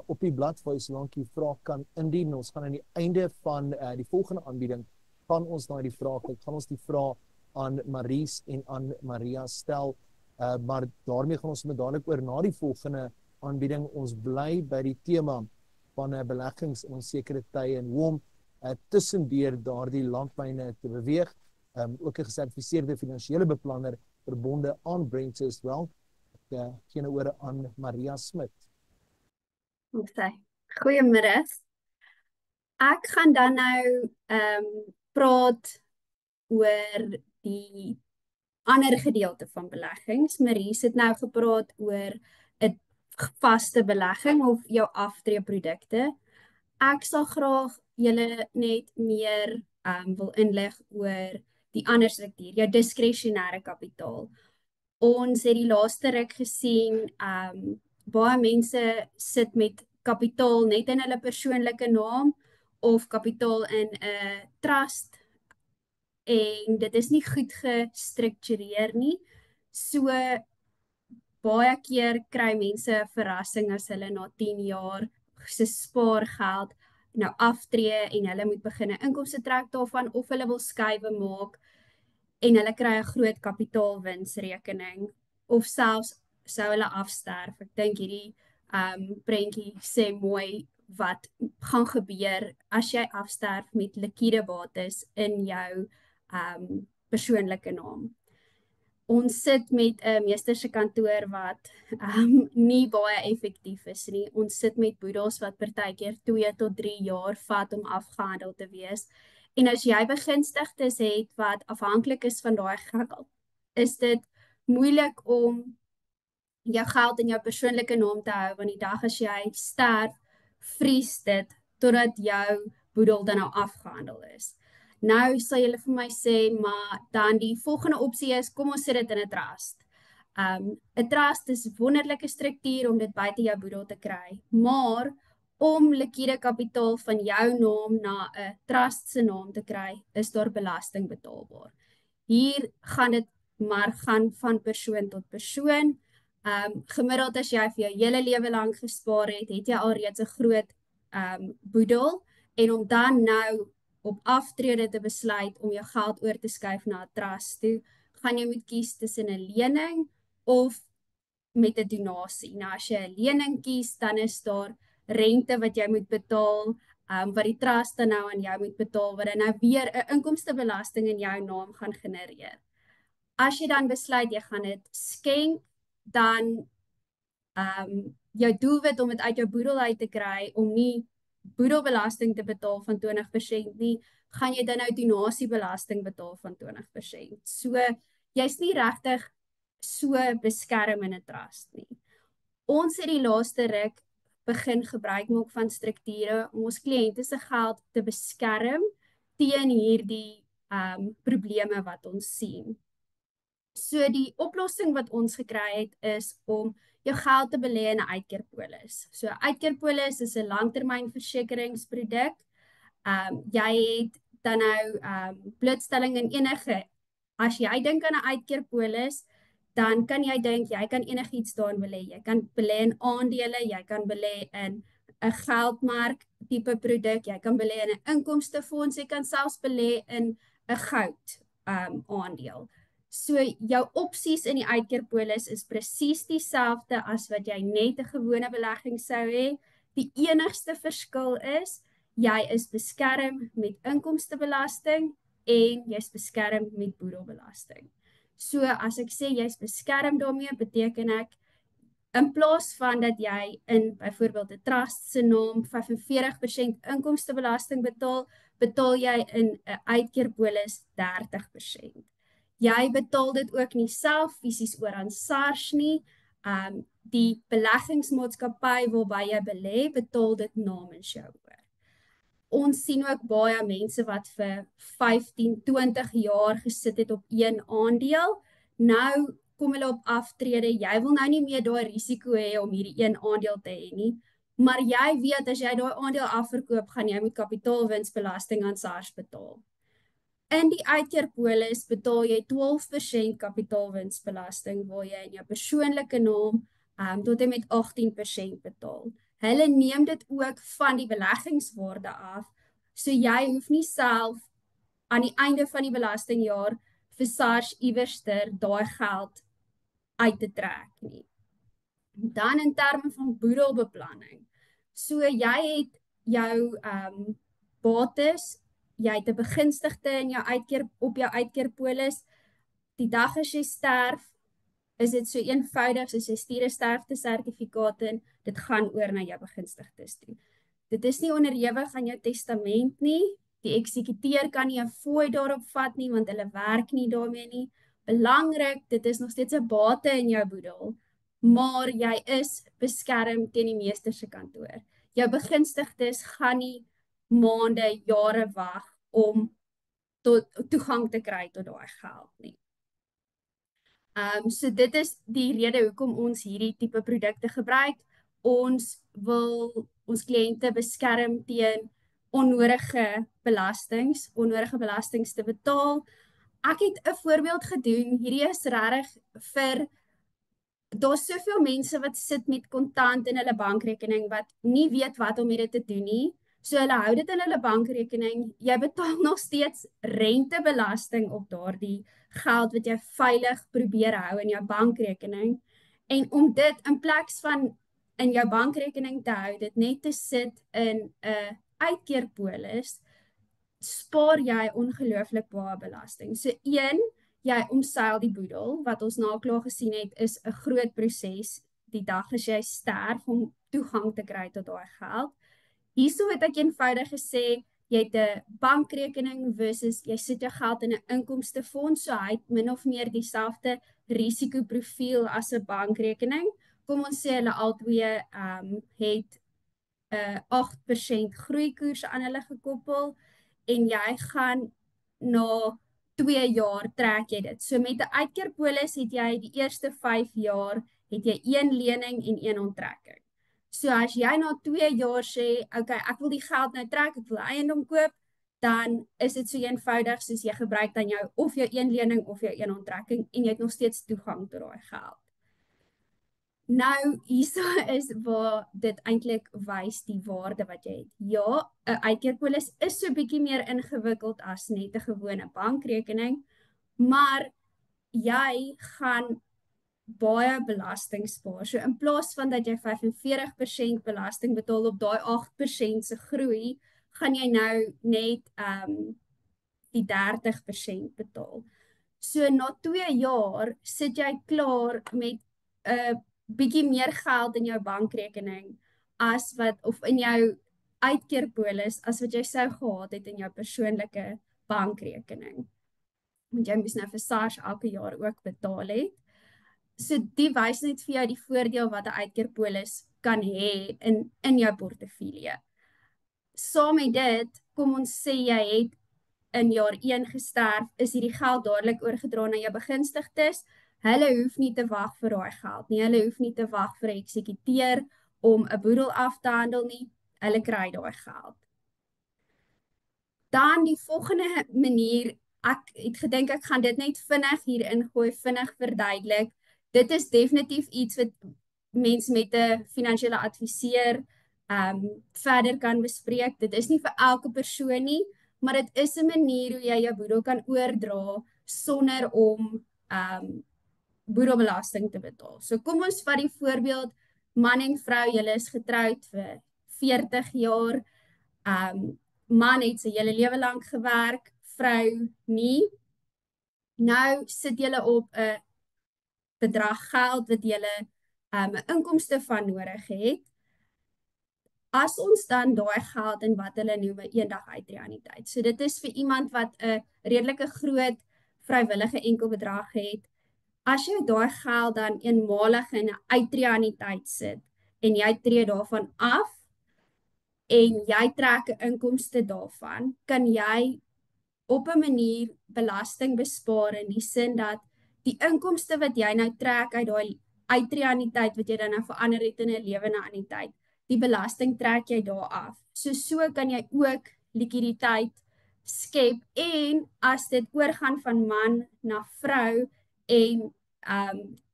op die blad waar jy solank jy vrae kan indien. Ons gaan aan die einde van die volgende aanbieding gaan ons na die vrae kyk. Gaan ons die vrae aan Maries en aan Maria stel. Maar daarmee gaan ons met dadelik oor na die volgende aanbieding. Ons bly by die tema van beleggings in onsekere tye en hoe om tussendeur daardie landmyne te beweeg. Ook 'n gesertifiseerde finansiële beplanner verbonde aan Brentus Wealth. Ek gee nou oor aan Maria Smit. Goeiemôre. Ek gaan dan nou praat oor die ander gedeelte van beleggings. Maries het nou gepraat oor 'n vaste belegging of jou aftreeprodukte. Ek sal graag julle net meer wil inlig oor die ander struktuur, jou diskresionêre kapitaal. Ons het die laaste ruk gesien, baie mense sit met kapitaal net in hulle persoonlike naam of kapitaal in 'n trust en dit is nie goed gestruktureer nie. So baie keer kry mense 'n verrassing as hulle na 10 jaar se spaargeld nou aftree en hulle moet begin 'n inkomste trek daarvan of hulle wil skuwe maak en hulle kry 'n groot kapitaalwinsrekening of selfs sou hulle afsterf. Ek dink hierdie prentjie sê mooi wat gaan gebeur as jy afsterf met liquide bates in jou persoonlike naam. Ons sit met 'n meester se kantoor wat nie baie effektief is nie. Ons sit met boedels wat partykeer 2 tot 3 jaar vat om afgehandel te wees. En as jy begunstigdes het wat afhanklik is van daai geld, is dit moeilik om jou geld in jou persoonlike naam te hou, want die dag as jy sterf, vries dit totdat jou boedel dan nou afgehandel is. Nou sal julle vir my sê, maar dan die volgende opsie is, kom ons sit dit in 'n trust. 'n Trust is 'n wonderlike struktuur om dit buite jou boedel te kry, maar om liquide kapitaal van jou naam na 'n trust se naam te kry, is daar belasting betaalbaar. Hier gaan dit maar gaan van persoon tot persoon. Gemiddeld as jy vir jou hele lewe lank gespaar het, het jy alreeds 'n groot boedel en om dan nou op aftrede te besluit om jou geld oor te skuif na 'n trust toe, gaan jy moet kies tussen 'n lening of met 'n donasie. Nou as jy 'n lening kies, dan is daar rente wat jy moet betaal, wat die trust dan nou aan jou moet betaal, wat dan nou weer 'n inkomstebelasting in jou naam gaan genereer. As jy dan besluit jy gaan dit skenk, dan jou doelwit om dit uit jou boedel uit te kry, om nie boedelbelasting te betaal van 20% nie, gaan jy dan nou donasiebelasting betaal van 20%. So, jy's nie regtig so beskerm in 'n trust nie. Ons het die laaste ruk begin gebruik maak van strukture om ons kliënte se geld te beskerm teen hierdie probleme wat ons sien. So die oplossing wat ons gekry het is om jou geld te belê in 'n uitkeerpolis. So 'n uitkeerpolis is 'n langtermynversekeringsproduk. Jy het dan nou blootstelling in enige, as jy dink aan 'n uitkeerpolis, dan kan jy dink jy kan enigiets daarin belê. Jy kan belê in aandele, jy kan belê in 'n geldmark tipe produk, jy kan belê in 'n inkomstefonds, jy kan selfs belê in 'n goud aandeel. So jou opsies in die uitkeerpolis is presies dieselfde as wat jy net 'n gewone belegging sou hê. Die enigste verskil is jy is beskerm met inkomstebelasting en jy's beskerm met boedelbelasting. So as ek sê jy's beskerm daarmee, beteken ek in plaas van dat jy in byvoorbeeld 'n trust se naam 45% inkomstebelasting betaal, betaal jy in 'n uitkeerpolis 30%. Jy betaal dit ook nie self fisies oor aan SARS nie. Die beleggingsmaatskappy waarby jy belê, betaal dit namens jou oor. Ons sien ook baie mense wat vir 15, 20 jaar gesit het op een aandeel. Nou kom hulle op aftrede, jy wil nou nie meer daai risiko hê om hierdie een aandeel te hê nie, maar jy weet as jy daai aandeel afverkoop, gaan jy met kapitaalwinsbelasting aan SARS betaal. In die uitkeerpolis betaal jy 12% kapitaalwinsbelasting waar jy in jou persoonlike naam tot en met 18% betaal. Hulle neem dit ook van die beleggingswaarde af, so jy hoef nie self aan die einde van die belastingjaar vir SARS iewerster daai geld uit te trek nie. Dan in terme van boedelbeplanning. So jy het jou bates, jy het 'n begunstigde in jou op jou uitkeerpolis. Die dag as jy sterf, is dit so eenvoudig soos jy stuur 'n sterftesertifikaat in, dit gaan oor na jou begunstigdes toe. Dit is nie onderhewig aan jou testament nie. Die eksekuteur kan nie 'n fooi daarop vat nie, want hulle werk nie daarmee nie. Belangrik, dit is nog steeds 'n bate in jou boedel, maar jy is beskerm teen die meester se kantoor. Jou begunstigdes gaan nie maande, jare wag om toegang te kry tot daai geld nie. So dit is die rede hoekom ons hierdie tipe produkte gebruik. Ons wil ons kliënte beskerm teen onnodige belastings te betaal. Ek het 'n voorbeeld gedoen, hierdie is regtig vir, daar's soveel mense wat sit met kontant in hulle bankrekening wat nie weet wat om met dit te doen nie. So hulle hou dit in hulle bankrekening, jy betaal nog steeds rentebelasting op daardie geld wat jy veilig probeer hou in jou bankrekening. En om dit in plaas van in jou bankrekening te hou, dit net te sit in 'n uitkeerpolis, spaar jy ongelooflik baie belasting. So jy omseil die boedel, wat ons klaar gesien het, is 'n groot proses die dag as jy sterf om toegang te kry tot daai geld. Hierso het ek eenvoudig gesê, jy het 'n bankrekening versus jy sit jou geld in 'n inkomstefonds, so hy het min of meer dieselfde risikoprofiel as 'n bankrekening. Kom ons sê hulle albei het 'n 8% groeikoers aan hulle gekoppel en jy gaan na 2 jaar trek jy dit. So met 'n uitkeerpolis het jy die eerste 5 jaar het jy 1 lening en 1 onttrekking. So as jy na 2 jaar sê, okay, ek wil die geld nou trek, ek wil eiendom koop, dan is dit so eenvoudig soos jy gebruik dan jou of jou 1 lening of jou 1 onttrekking en jy het nog steeds toegang tot daai geld. Nou, hierso is waar dit eintlik wys die waarde wat jy het. Ja, 'n uitkeerpolis is so bietjie meer ingewikkeld as net 'n gewone bankrekening, maar jy gaan baie belasting spaar. So in plaas van dat jy 45% belasting betaal op daai 8% se groei, gaan jy nou net die 30% betaal. So na 2 jaar sit jy klaar met 'n bietjie meer geld in jou bankrekening as wat, of in jou uitkeerpolis as wat jy sou gehad het in jou persoonlike bankrekening. Want jy moes nou vir SARS elke jaar ook betaal het. So die wys net vir jou die voordeel wat 'n uitkeerpolis kan hê in jou portefeulje. Saam met dit, kom ons sê jy het in jaar 1 gesterf, is hierdie geld dadelik oorgedra na jou begunstigdes. Hulle hoef nie te wag vir daai geld nie. Hulle hoef nie te wag vir 'n eksekuteur om 'n boedel af te handel nie. Hulle kry daai geld. Dan die volgende manier, ek het gedink ek gaan dit net vinnig hier ingooi, vinnig verduidelik. Dit is definitief iets wat mense met 'n finansiële adviseur verder kan bespreek. Dit is nie vir elke persoon nie, maar dit is 'n manier hoe jy jou boedel kan oordra sonder om boedelbelasting te betaal. So kom ons vat die voorbeeld, man en vrou, julle is getroud vir 40 jaar. Man het sy hele lewe lank gewerk, vrou nie. Nou sit julle op 'n bedrag geld wat julle 'n inkomste van nodig het, as ons dan daai geld in wat hulle noem 'n eendag uitreaniteit. So dit is vir iemand wat 'n redelike groot vrywillige enkelbedrag het. As jy daai geld dan eenmalig in 'n uitreaniteit sit en jy tree daarvan af en jy trek 'n inkomste daarvan, kan jy op 'n manier belasting bespaar in die sin dat die inkomste wat jy nou trek uit daai uitreaniteit wat jy dan nou verander het in 'n lewende anniteit, die belasting trek jy daar af. So kan jy ook likwiditeit skep en as dit oorgaan van man na vrou en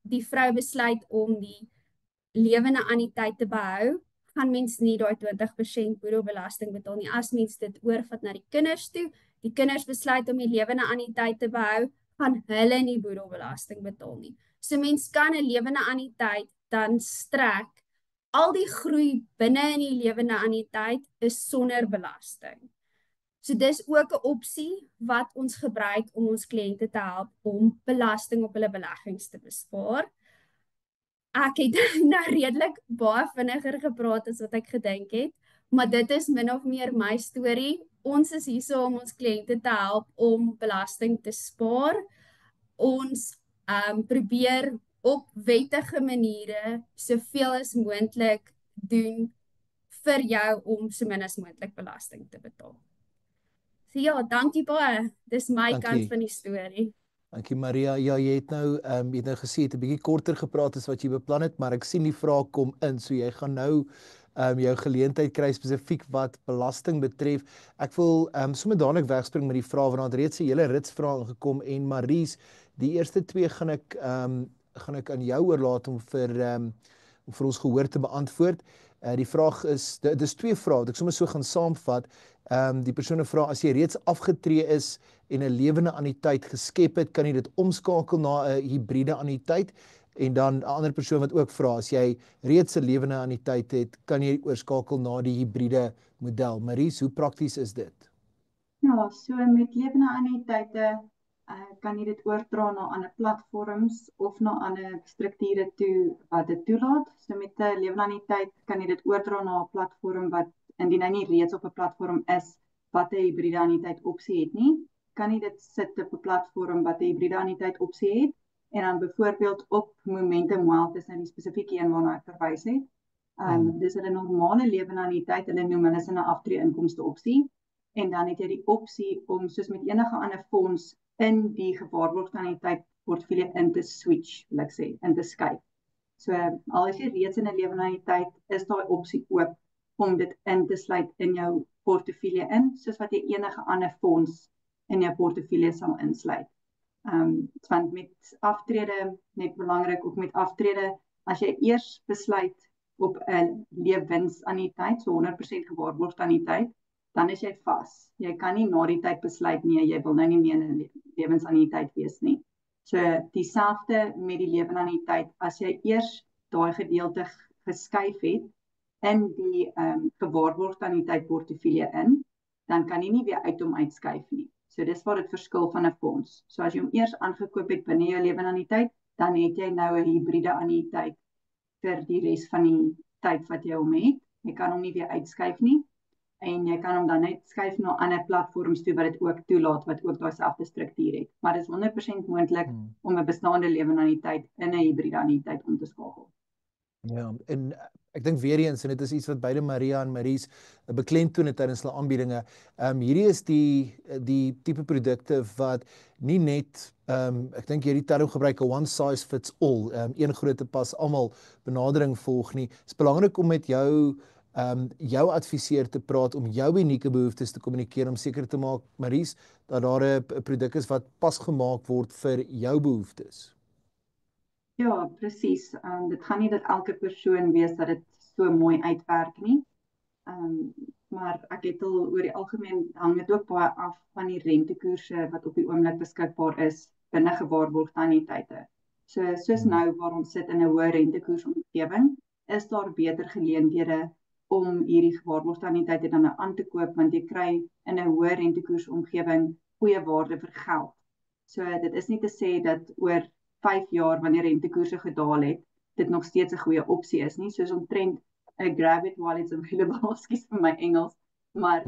die vrou besluit om die lewende anniteit te behou, gaan mens nie daai 20% boedelbelasting betaal nie. As mens dit oorvat na die kinders toe, die kinders besluit om die lewende anniteit te behou, gaan hulle nie boedelbelasting betaal nie. So mens kan 'n lewende anniteit dan strek. Al die groei binne in die lewende anniteit is sonder belasting. So dis ook 'n opsie wat ons gebruik om ons kliënte te help om belasting op hulle beleggings te bespaar. Ek het nou redelik baie vinniger gepraat as wat ek gedink het, maar dit is min of meer my storie. Ons is hier om ons kliënte te help om belasting te spaar. Ons probeer op wettige maniere soveel as moontlik doen vir jou om so min as moontlik belasting te betaal. So ja, dankie baie. Dis my kant van die storie. Dankie Maria. Ja, jy het nou gesê jy het 'n bietjie korter gepraat as wat jy beplan het, maar ek sien die vraag kom in, so jy gaan nou jou geleentheid kry spesifiek wat belasting betref. Ek wil sommer dadelik wegspring met die vrae want daar het reeds 'n hele rits vrae ingekom en Maries, die eerste twee gaan ek aan jou oorlaat om vir ons gehoor te beantwoord. Die vraag is, dit is twee vrae wat ek sommer so gaan saamvat. Die persoon vra, as jy reeds afgetree is en 'n lewende anniteit geskep het, kan jy dit omskakel na 'n hibriede anniteit? En dan 'n ander persoon wat ook vra, as jy reeds 'n lewende anniteit het, kan jy oorskakel na die hibriede model. Maries, hoe prakties is dit? Ja, so met lewende anniteite kan jy dit oordra na ander platforms of na ander strukture toe wat dit toelaat. So met 'n lewende anniteit kan jy dit oordra na 'n platform wat, indien hy nie reeds op 'n platform is wat 'n hibriede anniteit opsie het nie, kan jy dit sit op 'n platform wat 'n hibriede anniteit opsie het en dan byvoorbeeld op Momentum Wealth is nou die spesifieke een waarna ek verwys het. Dis 'n normale lewende anniteit, hulle noem hulle 'n aftree inkomste opsie en dan het jy die opsie om soos met enige ander fonds in die gewaarborgde anniteit portefeulje in te switch, wil ek sê, in te skuif. So al is jy reeds in 'n lewende anniteit, is daai opsie oop om dit in te sluit in jou portefeulje in, soos wat jy enige ander fonds in jou portefeulje sal insluit. Want met aftrede, net belangrik ook met aftrede, as jy eers besluit op 'n lewensanniteit, so 100% gewaarborgde anniteit, dan is jy vas. Jy kan nie na die tyd besluit nee, jy wil nou nie meer in 'n lewensanniteit wees nie. So dieselfde met die lewende anniteit, as jy eers daai gedeelte geskuif het in die gewaarborgde anniteit portefeulje in, dan kan jy nie weer uit hom uitskuif nie. So dis waar dit verskil van 'n fonds. So as jy hom eers aangekoop het binne jou lewende anniteit, dan het jy nou 'n hibriede anniteit vir die res van die tyd wat jy hom het. Jy kan hom nie weer uitskuif nie en jy kan hom dan net skuif na ander platforms toe wat dit ook toelaat, wat ook daai selfde struktuur het. Maar dit is 100% moontlik om 'n bestaande lewende anniteit in 'n hibriede anniteit om te skakel. Ja, en ek dink weer eens, en dit is iets wat beide Maria en Maries beklemtoon het tydens hulle aanbiedinge. Hierdie is die tipe produkte wat nie net, ek dink jy die term gebruik, 'n one size fits all, een grootte pas almal benadering volg nie. Dit is belangrik om met jou adviseur te praat, om jou unieke behoeftes te kommunikeer, om seker te maak, Maries, dat daar 'n produk is wat pas gemaak word vir jou behoeftes. Ja, presies. Dit gaan nie dat elke persoon weet dat dit so mooi uitwerk nie. Maar ek het al oor die algemeen hang dit ook baie af van die rentekoerse wat op die oomblik beskikbaar is binne gewaarborgde anniteite. So soos nou waar ons sit in 'n hoë rentekoersomgewing, is daar beter geleenthede om hierdie gewaarborgde anniteite dan nou aan te koop, want jy kry in 'n hoë rentekoersomgewing goeie waarde vir geld. So dit is nie te sê dat oor 5 jaar wanneer rentekoerse gedaal het, dit nog steeds 'n goeie opsie is nie, soos omtrent 'n grab it while it's available, ekskuus vir my Engels, maar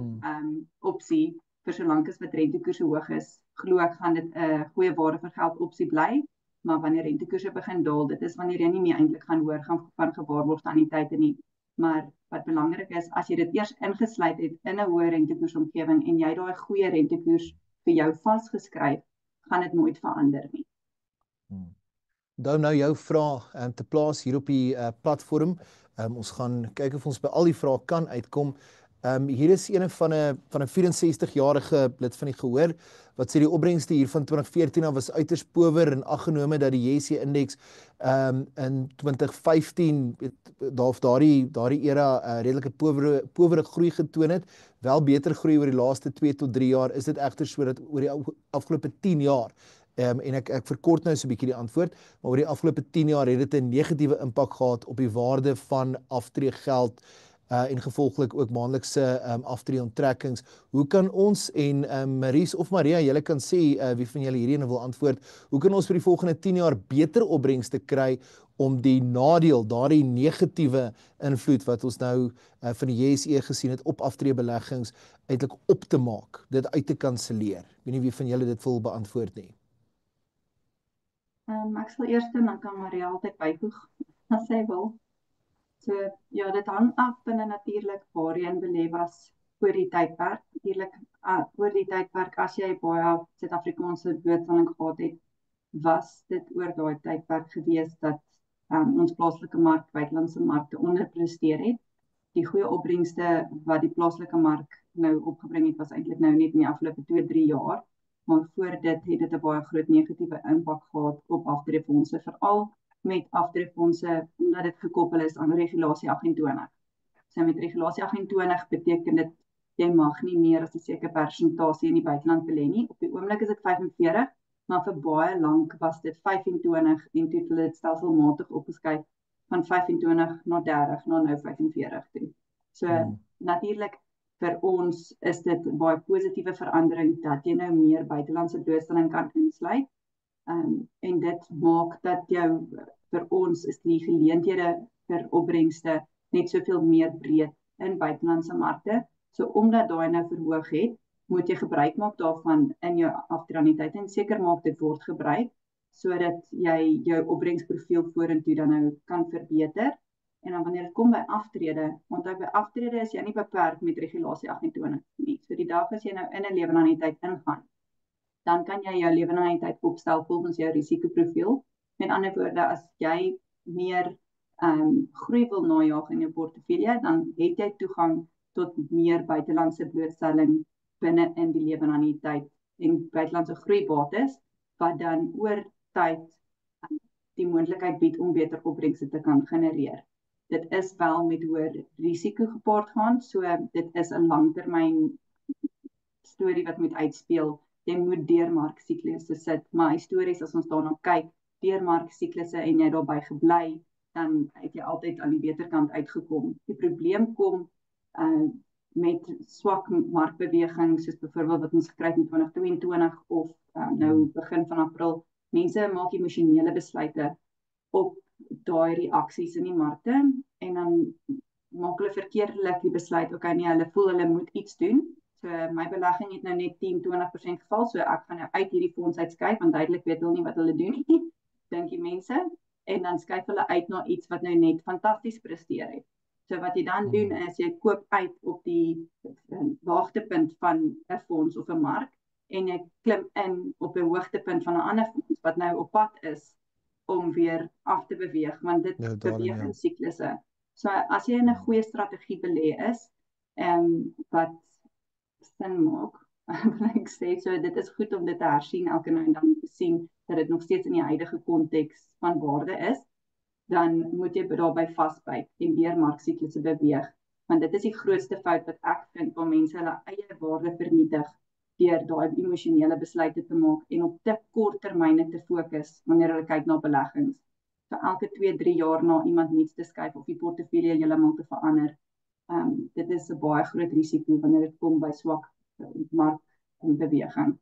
opsie vir solank as wat rentekoerse hoog is, glo ek gaan dit 'n goeie waarde vir geld opsie bly, maar wanneer rentekoerse begin daal, dit is wanneer jy nie meer eintlik gaan hoor van gewaarborgde anniteite nie. Maar wat belangrik is, as jy dit eers ingesluit het in 'n hoë rentekoersomgewing en jy daai goeie rentekoers vir jou vasgeskryf, gaan dit nooit verander nie. Onthou nou jou vrae te plaas hier op die platform. Ons gaan kyk of ons by al die vrae kan uitkom. Hier is een van 'n 64-jarige lid van die gehoor wat sê die opbrengste hier van 2014 was uiters power en aggenome dat die JSE-indeks in 2015 daardie era redelike powere groei getoon het, wel beter groei oor die laaste 2 tot 3 jaar. Is dit egter so dat oor die afgelope 10 jaar en ek verkort nou so 'n bietjie die antwoord, maar oor die afgelope 10 jaar het dit 'n negatiewe impak gehad op die waarde van aftreegeld en gevolglik ook maandelikse aftreeonttrekkings. Hoe kan ons en Maries of Maria, julle kan sê wie van julle hierdie wil antwoord, hoe kan ons vir die volgende 10 jaar beter opbrengste kry om die nadeel, daardie negatiewe invloed wat ons nou van die JSE gesien het op aftreebeleggings eintlik op te maak, dit uit te kanselleer? Ek weet nie wie van julle dit wil beantwoord nie. Ek sal eers dan kan Maria altyd byvoeg as sy wil. So ja, dit hang af binne natuurlik waarheen belê was oor die tydperk. Natuurlik oor die tydperk as jy baie Suid-Afrikaanse blootstelling gehad het, was dit oor daai tydperk gewees dat ons plaaslike mark buitelandse markte onderpresteer het. Die goeie opbrengste wat die plaaslike mark nou opgebring het was eintlik nou net in die afgelope 2-3 jaar, maar voor dit het dit 'n baie groot negatiewe impak gehad op aftreefondse, veral met aftreefondse omdat dit gekoppel is aan regulasie 28. So met regulasie 28 beteken dit jy mag nie meer as 'n sekere persentasie in die buiteland belê nie. Op die oomblik is dit 45, maar vir baie lank was dit 25 en toe het hulle dit stelselmatig opgeskuif van 25 na 30 na nou 45 toe. So natuurlik vir ons is dit baie positiewe verandering dat jy nou meer buitelandse blootstelling kan insluit. En dit maak dat vir ons is die geleenthede vir opbrengste net soveel meer breed in buitelandse markte. So omdat daai nou verhoog het, moet jy gebruik maak daarvan in jou aftreeanniteit en seker maak dit word gebruik sodat jy jou opbrengsprofiel vorentoe dan nou kan verbeter. En dan wanneer dit kom by aftrede, want by aftrede is jy nie beperk met regulasie 28 nie. So die dag as jy nou in 'n lewenanniteit ingaan, dan kan jy jou lewenanniteit opstel volgens jou risikoprofiel. Met ander woorde, as jy meer groei wil najaag in jou portefeulje, dan het jy toegang tot meer buitelandse blootstelling binne in die lewenanniteit en buitelandse groeibates, wat dan oor tyd die moontlikheid bied om beter opbrengste te kan genereer. Dit is wel met hoër risiko gepaard gaan, so dit is 'n langtermyn storie wat moet uitspeel. Jy moet deur marksiklusse sit, maar histories as ons daarna kyk, deur marksiklusse en jy daarbey gebly, dan het jy altyd aan die beter kant uitgekom. Die probleem kom met swak markbeweging, soos byvoorbeeld wat ons gekry het in 2022 of nou begin van April. Mense maak emosionele besluite op daai reaksies in die markte en dan maak hulle verkeerdelik die besluit, nee, hulle voel hulle moet iets doen. So my belegging het nou net 10-20% geval, so ek gaan nou uit hierdie fonds uitskuif, want duidelik weet hulle nie wat hulle doen nie, dink die mense, en dan skuif hulle uit na iets wat nou net fantasties presteer het. So wat jy dan doen is, jy koop uit op die laagtepunt van 'n fonds of 'n mark, en jy klim in op 'n hoogtepunt van 'n ander fonds, wat nou op pad is om weer af te beweeg, want dit beweeg in siklusse. So as jy in 'n goeie strategie belê is, wat sin maak, wil ek sê, so dit is goed om dit te hersien elke nou en dan te sien dat dit nog steeds in die huidige konteks van waarde is, dan moet jy daarby vasbyt en deur marksiklusse beweeg, want dit is die grootste fout wat ek vind waar mense hulle eie waarde vernietig deur daai emosionele besluite te maak en op te kort termyne te fokus wanneer hulle kyk na beleggings. So elke 2-3 jaar na iemand nuuts te skuif of die portefeulje heeltemal te verander. Dit is 'n baie groot risiko wanneer dit kom by swak markbeweging.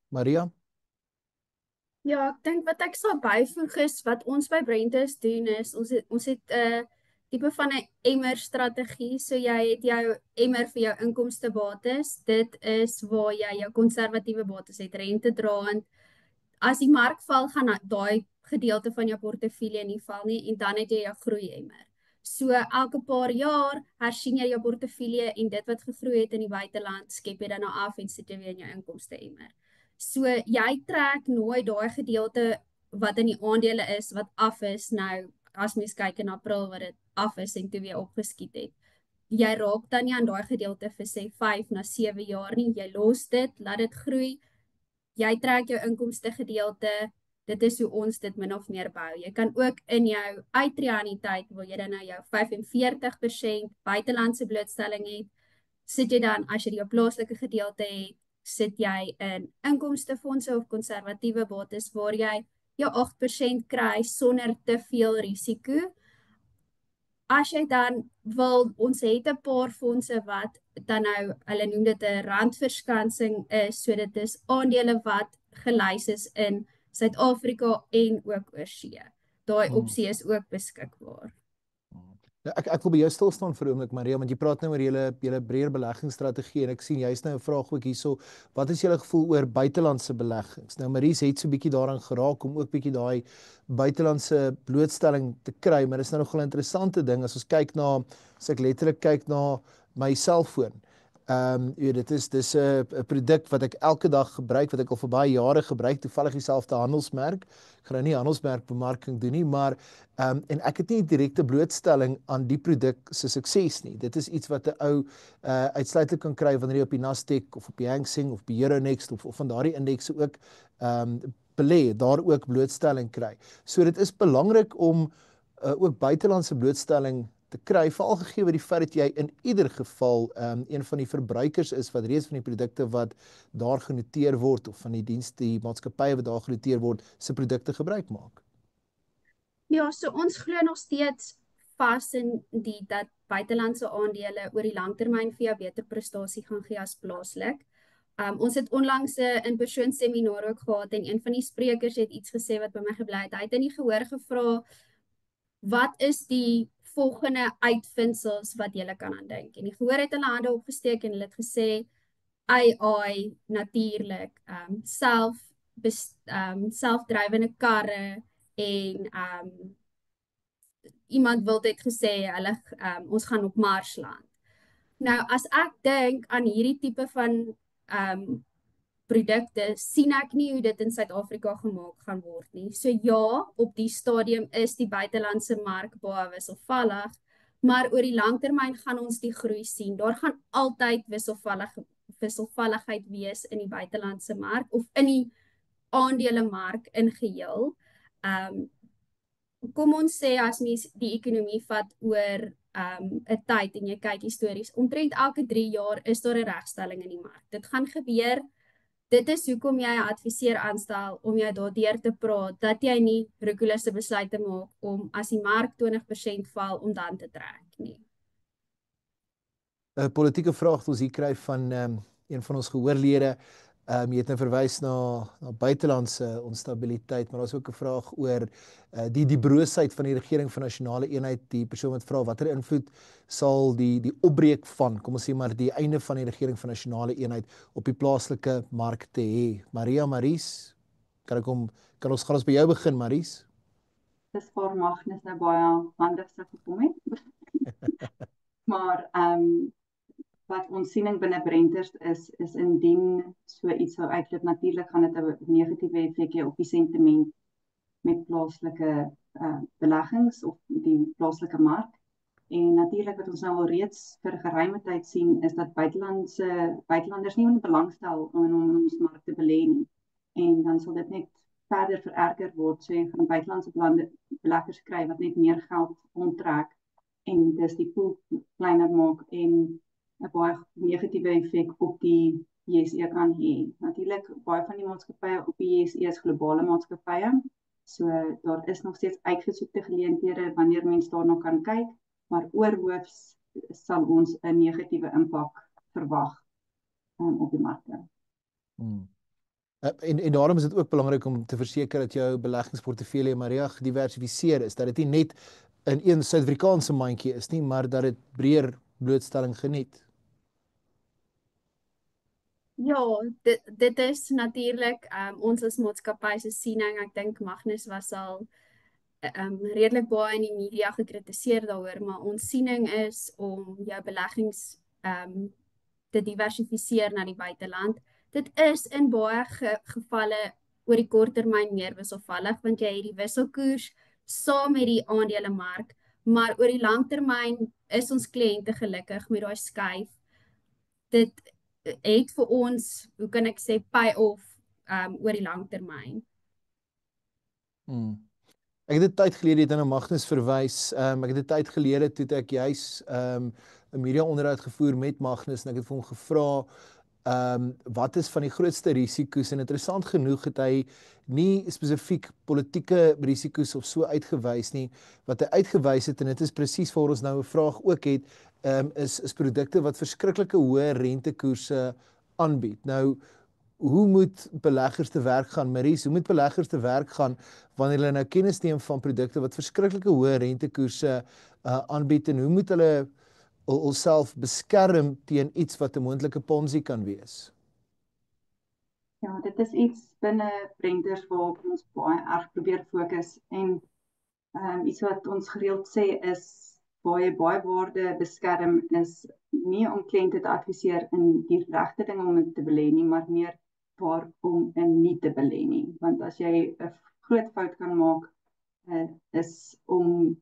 Maria? Ja, ek dink wat ek sal byvoeg is wat ons by Brentus doen is ons het 'n tipe van 'n emmer strategie. So jy het jou emmer vir jou inkomstebates. Dit is waar jy jou konservatiewe bates het, rente draand. As die mark val, gaan daai gedeelte van jou portefeulje nie val nie en dan het jy jou groei emmer. So elke paar jaar hersien jy jou portefeulje en dit wat gegroei het in die buiteland skep jy dan nou af en sit jy weer in jou inkomste emmer. So jy trek nooit daai gedeelte wat in die aandele is wat af is nou as mens kyk in April wat dit af is en toe weer opgeskiet het. Jy raak dan nie aan daai gedeelte vir sê 5 na 7 jaar nie. Jy los dit, laat dit groei. Jy trek jou inkomste gedeelte. Dit is hoe ons dit min of meer bou. Jy kan ook in jou uitreaniteit wil jy dan nou jou 45% buitelandse blootstelling het. Sit jy dan as jy jou plaaslike gedeelte het, sit jy in inkomstefondse of konservatiewe bates waar jy jou 8% kry sonder te veel risiko. As jy dan wil, ons het 'n paar fondse wat dan nou, hulle noem dit 'n randverskansing is, so dit is aandele wat gelys is in Suid-Afrika en ook oorsee. Daai opsie is ook beskikbaar. Ja, ek wil by jou stil staan vir 'n oomblik, Maria, want jy praat nou oor julle breër beleggingsstrategie en ek sien jy's nou 'n vraag ook hierso. Wat is julle gevoel oor buitelandse beleggings? Nou Maries het so 'n bietjie daaraan geraak om ook bietjie daai buitelandse blootstelling te kry, maar dis nou nogal 'n interessante ding as ons kyk na, as ek letterlik kyk na my selfoon. Jy weet, dis 'n produk wat ek elke dag gebruik, wat ek al vir baie jare gebruik, toevallig dieselfde handelsmerk. Ek gaan nou nie handelsmerkbemarking doen nie, maar en ek het nie direkte blootstelling aan die produk se sukses nie. Dit is iets wat 'n ou uitsluitlik kan kry wanneer jy op die Nasdaq of op die Hang Seng of op die Euronext of van daardie indekse ook belê, daar ook blootstelling kry. So dit is belangrik om ook buitelandse blootstelling te kry, veral gegee word die feit dat jy in ieder geval een van die verbruikers is wat reeds van die produkte wat daar genoteer word of van die dienste, die maatskappye wat daar genoteer word, se produkte gebruik maak. Ja, so ons glo nog steeds vas in dat buitelandse aandele oor die langtermyn vir jou beter prestasie gaan gee as plaaslik. Ons het onlangs 'n in-persoon seminar ook gehad en een van die sprekers het iets gesê wat by my gebly het. Hy het in die gehoor gevra, wat is die volgende uitvindsels wat julle kan aan dink? En die gehoor het hulle hande opgesteek en hulle het gesê AI natuurlik, selfdrywende karre en iemand wil dit gesê hulle ons gaan op Mars land. Nou as ek dink aan hierdie tipe van produkte, sien ek nie hoe dit in Suid-Afrika gemaak gaan word nie. So ja, op die stadium is die buitelandse mark baie wisselvallig, maar oor die langtermyn gaan ons die groei sien. Daar gaan altyd wisselvalligheid wees in die buitelandse mark of in die aandelemark in geheel. Kom ons sê as mens die ekonomie vat oor 'n tyd en jy kyk histories, omtrent elke 3 jaar is daar 'n regstelling in die mark. Dit gaan gebeur. Dit is hoekom jy 'n adviseur aanstel om jou daardeur te praat dat jy nie roekelose besluite maak om as die mark 20% val om dan te trek nie. 'n Politieke vraag wat ons hier kry van een van ons gehoorlede. Jy het nou verwys na buitelandse onstabiliteit, maar daar is ook 'n vraag oor die broosheid van die regering van nasionale eenheid. Die persoon wat vra watter invloed sal die opbreek van, kom ons sê maar die einde van die regering van nasionale eenheid op die plaaslike markte hê. Maries, kan ons by jou begin, Maries? Dis vir Magnus nou baie handig sy gekom het. Maar wat ons siening binne Brenters is indien so iets sou uitloop, natuurlik gaan dit 'n negatiewe effek hê op die sentiment met plaaslike beleggings of die plaaslike mark. En natuurlik wat ons nou al reeds vir geruime tyd sien is dat buitelanders nie belangstel om ons mark te belê nie. En dan sal dit net verder vererger word, so jy gaan buitelandse beleggers kry wat net meer geld onttrek en dis die pool kleiner maak en 'n baie negatiewe effek op die JSE kan hê. Natuurlik baie van die maatskappye op die JSE is globale maatskappye. So daar is nog steeds uitgesoekte geleenthede wanneer mens daarna kan kyk, maar oorhoofs sal ons 'n negatiewe impak verwag op die markte. En daarom is dit ook belangrik om te verseker dat jou beleggingsportefeulje, Maria, gediversifiseer is, dat dit nie net in een Suid-Afrikaanse mandjie is nie, maar dat dit breër blootstelling geniet. Ja, dit is natuurlik ons as maatskappy se siening. Ek dink Magnus was al redelik baie in die media gekritiseer daaroor, maar ons siening is om jou beleggings te diversifiseer na die buiteland. Dit is in baie gevalle oor die kort termyn meer wisselvallig, want jy het die wisselkoers saam met die aandelemark, maar oor die lang termyn is ons kliënte gelukkig met daai skuif. Dit het vir ons, hoe kan ek sê, pay off oor die lang termyn. Ek het 'n tyd gelede aan Magnus verwys. Ek het 'n tyd gelede toe ek juis 'n media onderhoud gevoer met Magnus en ek het vir hom gevra wat is van die grootste risiko's, en interessant genoeg het hy nie spesifiek politieke risiko's of so uitgewys nie. Wat hy uitgewys het, en dit is presies waar ons nou 'n vraag ook het, is produkte wat verskriklike hoë rentekoerse aanbied. Nou, hoe moet beleggers te werk gaan, Maries? Hoe moet beleggers te werk gaan wanneer hulle nou kennis neem van produkte wat verskriklike hoë rentekoerse aanbied, en hoe moet hulle hulself beskerm teen iets wat 'n moontlike Ponzi kan wees? Ja, dit is iets binne Brenters waar ons baie erg probeer fokus, en iets wat ons gereeld sê is waar jy baie waarde beskerm is nie om kliënte te adviseer in die regte ding om in te belê nie, maar meer waar om in nie te belê nie. Want as jy 'n groot fout kan maak, is om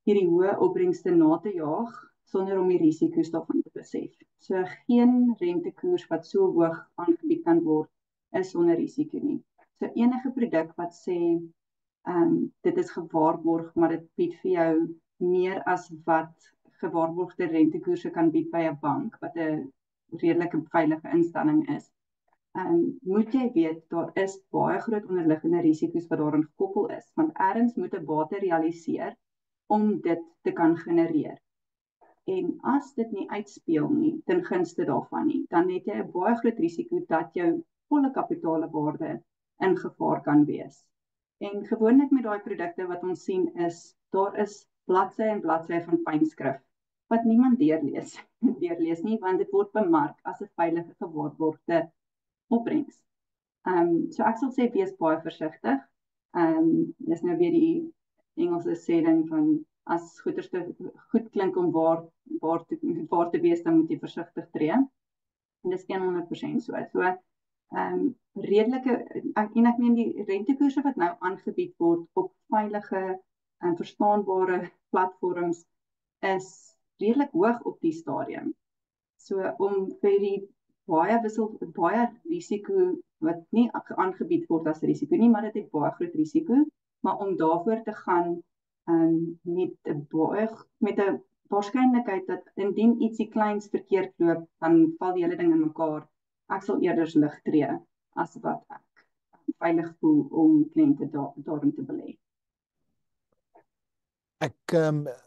hierdie hoë opbrengste na te jaag sonder om die risiko's daarvan te besef. So geen rentekoers wat so hoog aangebied kan word is sonder risiko nie. So enige produk wat sê dit is gewaarborg, maar dit bied vir jou meer as wat gewaarborgde rentekoerse kan bied by 'n bank, wat 'n redelike veilige instelling is. Moet jy weet, daar is baie groot onderliggende risiko's wat daaraan gekoppel is, want ergens moet 'n bate realiseer om dit te kan genereer. En as dit nie uitspeel nie, ten gunste daarvan nie, dan het jy 'n baie groot risiko dat jou volle kapitaalwaarde in gevaar kan wees. En gewoonlik met daai produkte wat ons sien is, daar is bladsy en bladsy van fynskrif wat niemand deurlees nie, want dit word bemark as 'n veilige gewaarborgde opbrengs. So ek sal sê wees baie versigtig. Dis nou weer die Engelse sê van as goeders te goed klink om waar te wees, dan moet jy versigtig tree. En dis 100% so. So redelike, en ek meen die rentekoerse wat nou aangebied word op veilige en verstaanbare platforms is redelik hoog op die stadium. So om vir die baie risiko wat nie aangebied word as risiko nie, maar dit het baie groot risiko, maar om daarvoor te gaan met 'n waarskynlikheid dat indien ietsie kleins verkeerd loop, dan val die hele ding in mekaar. Ek sal eerder lig tree as wat ek veilig voel om kliënte daarin te belê.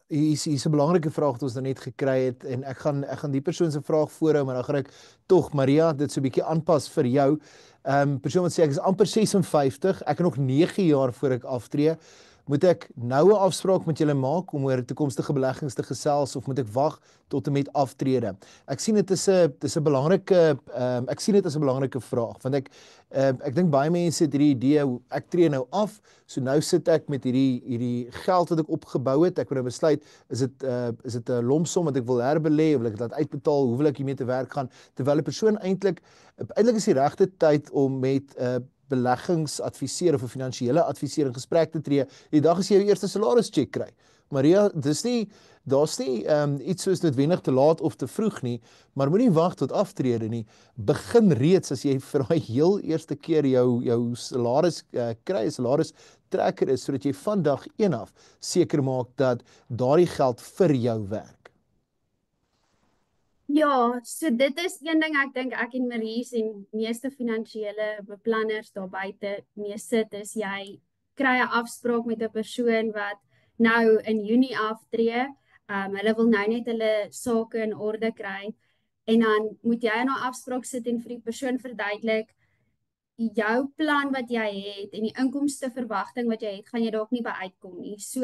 Hier's 'n belangrike vraag wat ons nou net gekry het, en ek gaan die persoon se vraag voorhou, maar dan gaan ek tog, Maria, dit so 'n bietjie aanpas vir jou. Persoon wat sê ek is amper 56, ek het nog 9 jaar voor ek aftree. Moet ek nou 'n afspraak met julle maak om oor toekomstige beleggings te gesels, of moet ek wag tot en met aftrede? Ek sien dit is 'n belangrike vraag, want ek dink baie mense het hierdie idee, ek tree nou af, so nou sit ek met hierdie geld wat ek opgebou het. Ek moet nou besluit, is dit 'n lomsom wat ek wil herbelê, of wil ek dit laat uitbetaal, hoe wil ek hiermee te werk gaan? Terwyl 'n persoon eintlik is die regte tyd om met beleggingsadviseur of 'n finansiële adviseur in gesprek te tree die dag as jy jou eerste salarischeck kry. Maria, daar's nie iets soos noodwendig te laat of te vroeg nie, maar moenie wag tot aftrede nie. Begin reeds as jy vir daai heel eerste keer jou salaris kry, salaris trekker is, sodat jy van dag 1 af seker maak dat daardie geld vir jou werk. Ja, so dit is een ding ek dink ek en Maries en meeste finansiële beplanners daar buite mee sit, is jy kry 'n afspraak met 'n persoon wat nou in Junie aftree. Hulle wil nou net hulle sake in orde kry, en dan moet jy in 'n afspraak sit en vir die persoon verduidelik, jou plan wat jy het en die inkomste verwagting wat jy het, gaan jy dalk nie by uitkom nie. So,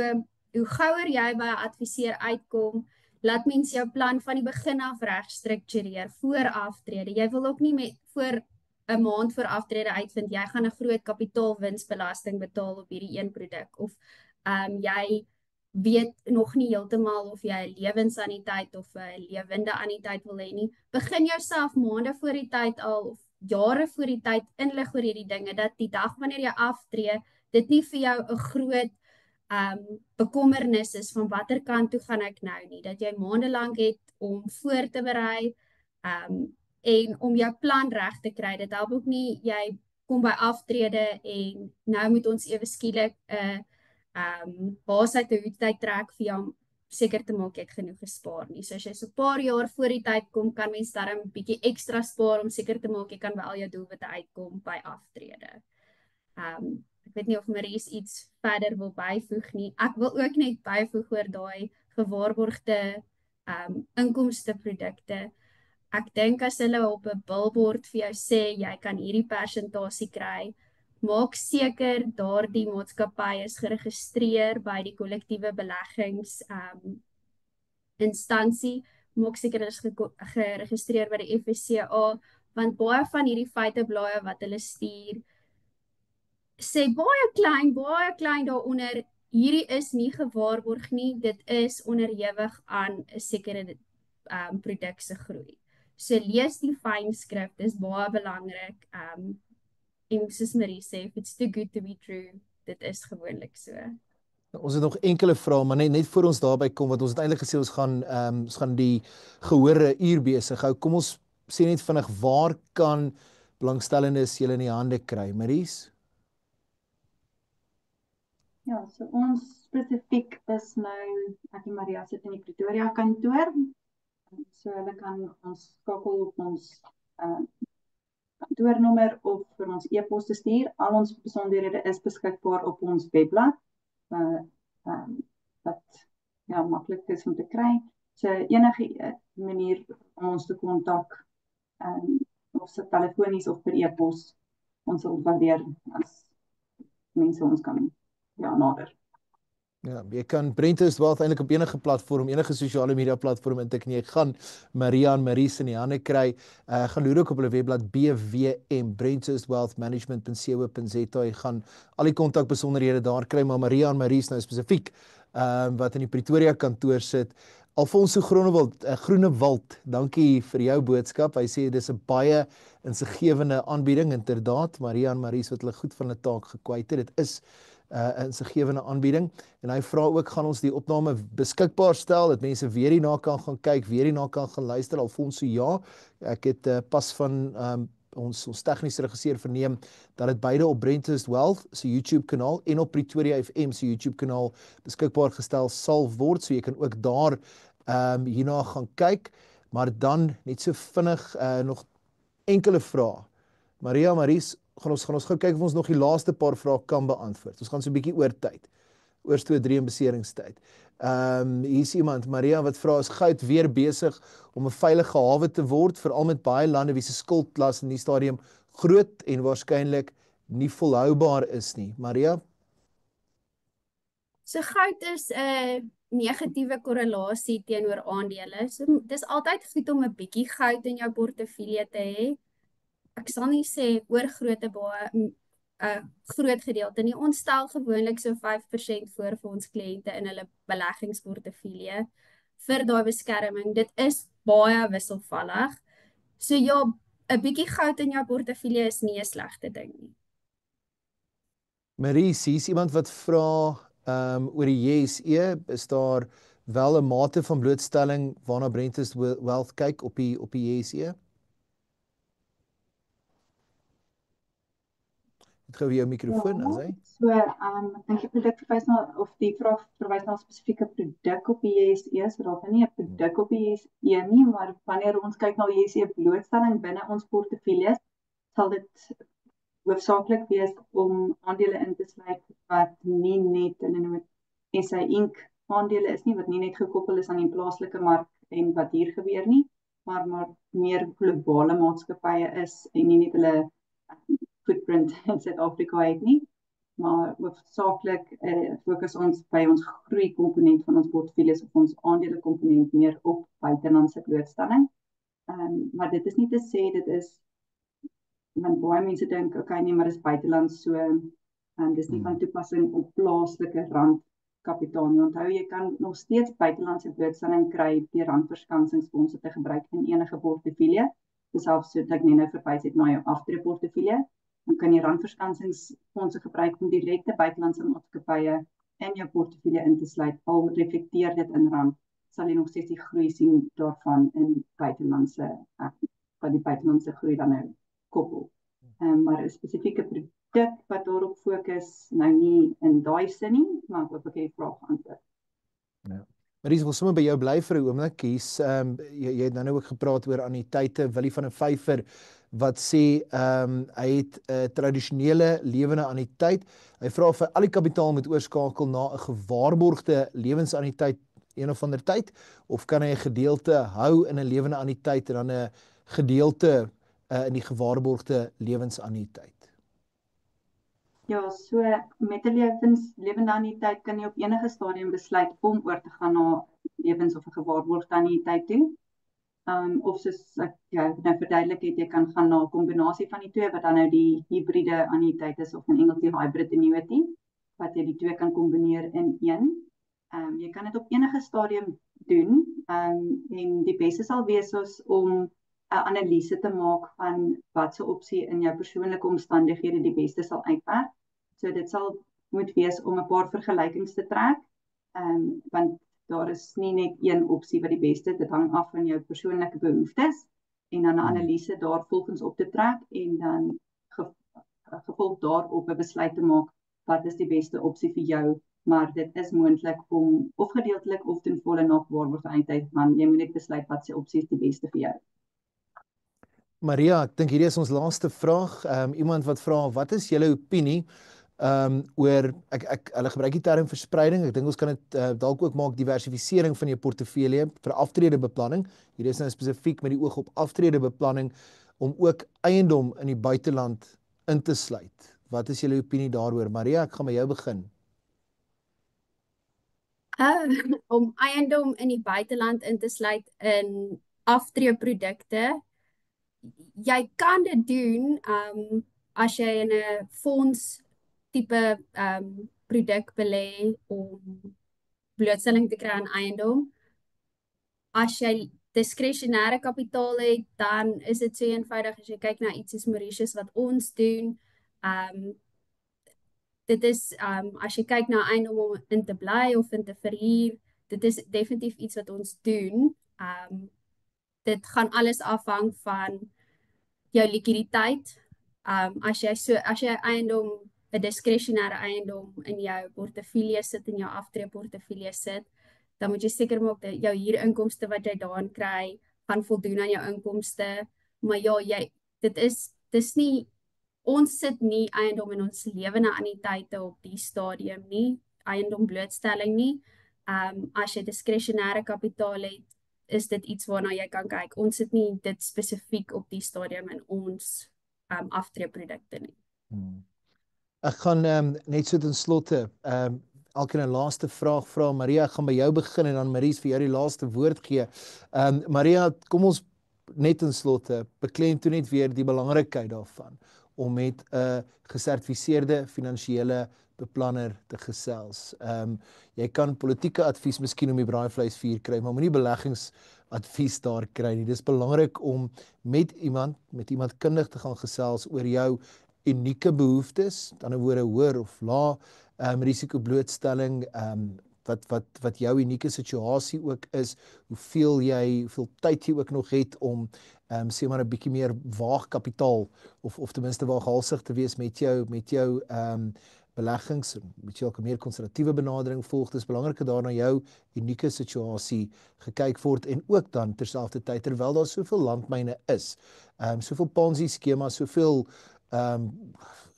hoe gouer jy by 'n adviseur uitkom, laat mens jou plan van die begin af reg struktureer, voor aftrede. Jy wil ook nie voor 'n maand voor aftrede uitvind, jy gaan 'n groot kapitaalwinsbelasting betaal op hierdie een produk, of jy weet nog nie heeltemal of jy 'n lewensanniteit of 'n lewende anniteit wil hê nie. Begin jouself maande voor die tyd al, of jare voor die tyd inlig oor hierdie dinge, dat die dag wanneer jy aftree, dit nie vir jou 'n groot bekommernis is van watter kant toe gaan ek nou nie, dat jy maande lank het om voor te berei, en om jou plan reg te kry. Dit help ook nie, jy kom by aftrede en nou moet ons ewe skielik 'n baas uit 'n hoed uit trek vir jou om seker te maak jy het genoeg gespaar nie. So as jy so 'n paar jaar voor die tyd kom, kan mens darm 'n bietjie ekstra spaar om seker te maak jy kan by al jou doelwitte uitkom by aftrede. Ek weet nie of Maries iets verder wil byvoeg nie. Ek wil ook net byvoeg oor daai gewaarborgde inkomsteprodukte. Ek dink as hulle op 'n billboard vir jou sê jy kan hierdie persentasie kry, maak seker daardie maatskappy is geregistreer by die kollektiewe beleggings instansie. Maak seker dit is geregistreer by die FSCA, want baie van hierdie feiteblaaie wat hulle stuur, sê baie klein daaronder, hierdie is nie gewaarborg nie, dit is onderhewig aan 'n sekere produk se groei. So lees die fyn skrif, dis baie belangrik. En soos Marie sê, if it's too good to be true, dit is gewoonlik so. Ons het nog enkele vrae, maar net voor ons daarby kom, wat ons het eintlik gesê ons gaan die gehore uur besig hou. Kom ons sê net vinnig, waar kan belangstellendes julle in die hande kry, Maries? Ja, so ons spesifiek is nou, ek en Maria sit in die Pretoria kantoor. So hulle kan ons skakel op ons kantoornommer of vir ons e-pos te stuur. Al ons besonderhede is beskikbaar op ons webblad, wat maklik is om te kry. So enige manier om ons te kontak, of se telefonies of per e-pos, ons sal waardeer as mense ons kan nader. Ja, jy kan Brentus Wealth eintlik op enige platform, enige sosiale media platform intik, jy gaan Maria en Maries in die hande kry. Gaan loer ook op hulle webblad BWM, brentuswealthmanagement.co.za. Jy gaan al die kontakbesonderhede daar kry, maar Maria en Maries nou spesifiek wat in die Pretoria kantoor sit. Alfonso Groenewald, dankie vir jou boodskap. Hy sê dis 'n baie insiggewende aanbieding, inderdaad. Maria en Maries wat hulle goed van hulle taak gekwyt het. Dit is 'n insiggewende aanbieding, en hy vra ook, gaan ons die opname beskikbaar stel, dat mense weer hierna kan gaan kyk, weer hierna kan gaan luister. Alfonso, ja, ek het pas van ons tegniese regisseur verneem, dat dit beide op Brentus Wealth se YouTube kanaal en op Pretoria FM se YouTube kanaal beskikbaar gestel sal word, so jy kan ook daar hierna gaan kyk. Maar dan net so vinnig nog enkele vrae. Maria, Maries, gaan ons gou kyk of ons nog die laaste paar vrae kan beantwoord. Ons gaan so 'n bietjie oor tyd. Oor 2-3 in beseringstyd. Hier is iemand, Maria, wat vra, is goud weer besig om 'n veilige hawe te word, veral met baie lande wie se skuldklas in die stadium groot en waarskynlik nie volhoubaar is nie. Maria? So goud is 'n negatiewe korrelasie teenoor aandele. So dis altyd goed om 'n bietjie goud in jou portefeulje te hê. Ek sal nie sê oorgrootte groot gedeelte nie. Ons stel gewoonlik so 5% voor vir ons kliënte in hulle beleggingsportefeulje vir daai beskerming. Dit is baie wisselvallig. So ja, 'n bietjie goud in jou portefeulje is nie 'n slegte ding nie. Marie, hier's iemand wat vra oor die JSE, is daar wel 'n mate van blootstelling waarna Brentus Wealth kyk op die JSE? Het gou jou mikrofoon aan sy. So, ek dink die produk verwys na, of die vraag verwys na 'n spesifieke produk op die JSE, so daar is nie 'n produk op die JSE nie, maar wanneer ons kyk na JSE blootstelling binne ons portefeuilles, sal dit hoofsaaklik wees om aandele in te sluit wat nie net in 'n SA Inc aandele is nie, wat nie net gekoppel is aan die plaaslike mark en wat hier gebeur nie, maar meer globale maatskappye is en nie net hulle footprint in Suid-Afrika het nie, maar hoofsaaklik fokus ons by ons groeikomponent van ons portefeuilles of ons aandelekomponent meer op buitelandse blootstelling. Maar dit is nie te sê dit is, want baie mense dink, okay, nee, maar dis buiteland so, dis nie van toepassing op plaaslike randkapitaal nie. Onthou, jy kan nog steeds buitelandse blootstelling kry deur randverskansingsfondse te gebruik in enige portefeulje, selfs so dat ek nou verwys het na jou aftreeportefeulje, dan kan jy randverskansingsfondse gebruik om direkte buitelandse maatskappye in jou portefeulje in te sluit, al reflekteer dit in rand, sal jy nog steeds die groei sien daarvan in buitelandse, wat die buitelandse groei dan nou koppel. Maar 'n spesifieke produk wat daarop fokus, nou nie in daai sin nie, maar ek hoop ek het die vraag geantwoord. Ja. Maries, wil sommer by jou bly vir 'n oomblik. Hier's jy het nou ook gepraat oor anniteite. Willie van der Vyver wat sê hy het 'n tradisionele lewende anniteit. Hy vra of hy al die kapitaal moet oorskakel na 'n gewaarborgde lewensanniteit een of ander tyd, of kan hy 'n gedeelte hou in 'n lewende anniteit en dan 'n gedeelte in die gewaarborgde lewensanniteit? Ja, so met 'n lewende anniteit kan jy op enige stadium besluit om oor te gaan na lewens- of 'n gewaarborgde anniteit toe. Of soos ek nou verduidelik het, jy kan gaan na 'n kombinasie van die twee, wat dan nou die hybride anniteit is, of in Engels die hybrid annuity, wat jy die twee kan kombineer in een. Jy kan dit op enige stadium doen, en die beste sal wees om 'n analise te maak van watse opsie in jou persoonlike omstandighede die beste sal uitwerk. So dit sal moet wees om 'n paar vergelykings te trek, want daar is nie net een opsie wat die beste, dit hang af van jou persoonlike behoeftes, en dan 'n analise daarvolgens op te trek, en dan gevolg daarop 'n besluit te maak, wat is die beste opsie vir jou, maar dit is moontlik om of gedeeltelik of ten volle na gewaarborgde anniteit, want jy moet net besluit wat se opsie is die beste vir jou. Maria, ek dink hierdie is ons laaste vraag. Iemand wat vra, wat is julle opinie oor, hulle gebruik die term verspreiding, ek dink ons kan dit dalk ook maak diversifisering van jou portefeulje vir aftredebeplanning. Hier is nou spesifiek met die oog op aftredebeplanning om ook eiendom in die buiteland in te sluit. Wat is julle opinie daaroor? Maria, ek gaan by jou begin. Om eiendom in die buiteland in te sluit in aftreeprodukte, jy kan dit doen as jy in 'n fonds tipe produk belê om blootstelling te kry aan eiendom. As jy diskresionêre kapitaal het, dan is dit so eenvoudig as jy kyk na iets soos Mauritius wat ons doen. Dit is as jy kyk na eiendom om in te bly of in te verhuur, dit is definitief iets wat ons doen. Dit gaan alles afhang van jou likwiditeit. As jy eiendom, 'n diskresionêre eiendom in jou portefeulje sit, in jou aftreeportefeulje sit, dan moet jy seker maak dat jou huurinkomste wat jy daarin kry, gaan voldoen aan jou inkomste. Maar ja, dis nie, ons sit nie eiendom in ons lewende anniteite op die stadium nie, eiendom blootstelling nie. As jy diskresionêre kapitaal het, is dit iets waarna jy kan kyk. Ons sit nie dit spesifiek op die stadium in ons aftreeprodukte nie. Ek gaan net so ten slotte elkeen 'n laaste vraag vra. Maria, ek gaan by jou begin en dan Maries vir jou die laaste woord gee. Maria, kom ons net ten slotte beklemtoon net weer die belangrikheid daarvan om met 'n gesertifiseerde finansiële beplanner te gesels. Jy kan politieke advies miskien om die braaivleisvuur kry, maar moenie beleggingsadvies daar kry nie. Dis belangrik om met iemand kundig te gaan gesels oor jou unieke behoeftes, aan 'n woorde hoër of lae risikoblootstelling, wat jou unieke situasie ook is, hoeveel tyd jy ook nog het om sê maar 'n bietjie meer waagkapitaal of ten minste waaghalsig te wees met jou beleggings, met jou 'n meer konservatiewe benadering volg. Dis belangrik dat daar na jou unieke situasie gekyk word en ook dan terselfdertyd, terwyl daar soveel landmyne is, soveel Ponzi skemas, soveel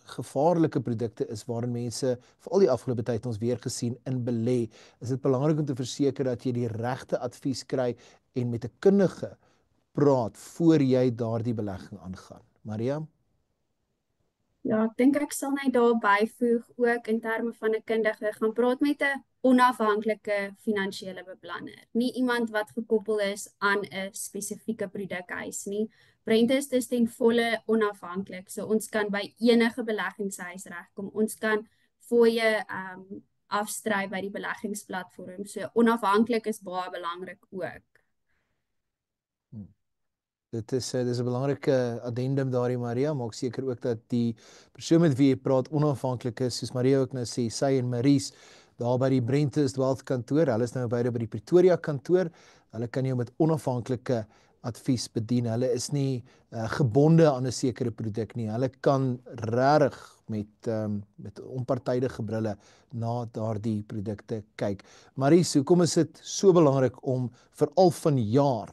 gevaarlike produkte is waarin mense veral die afgelope tyd ons weer gesien in belê, is dit belangrik om te verseker dat jy die regte advies kry en met 'n kundige praat voor jy daardie belegging aangaan. Maria? Ja, ek dink ek sal net daar byvoeg ook in terme van 'n kundige gaan praat met 'n onafhanklike finansiële beplanner. Nie iemand wat gekoppel is aan 'n spesifieke produkhuis nie. Brentus is ten volle onafhanklik, so ons kan by enige beleggingshuis regkom. Ons kan fooie afstry by die beleggingsplatform. So onafhanklik is baie belangrik ook. Dis 'n belangrike addendum daarin, Maria, maak seker ook dat die persoon met wie jy praat onafhanklik is, soos Maria ook nou sê, sy en Maries daar by die Brentus Wealth kantoor. Hulle is nou beide by die Pretoria kantoor. Hulle kan jou met onafhanklike advies bedien. Hulle is nie gebonde aan 'n sekere produk nie. Hulle kan regtig met onpartydige brille na daardie produkte kyk. Maries, hoekom is dit so belangrik om veral vanjaar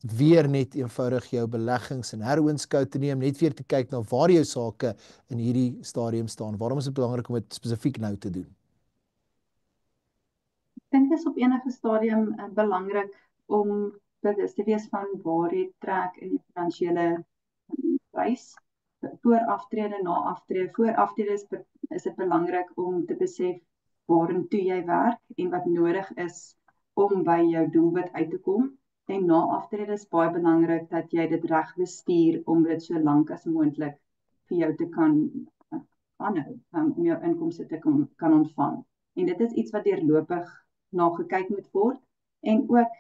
weer net eenvoudig jou beleggings en heroonskou te neem, net weer te kyk na waar jou sake in hierdie stadium staan? Waarom is dit belangrik om dit spesifiek nou te doen? Ek dink dit is op enige stadium belangrik om bewus te wees van waar jy trek in die finansiële prys. Voor aftrede, na aftrede. Voor aftrede is dit belangrik om te besef waaroontoe jy werk en wat nodig is om by jou doelwit uit te kom. En na aftrede is baie belangrik dat jy dit reg bestuur om dit so lank as moontlik vir jou te kan aanhou, om jou inkomste te kan ontvang. En dit is iets wat deurlopig na gekyk moet word. En ook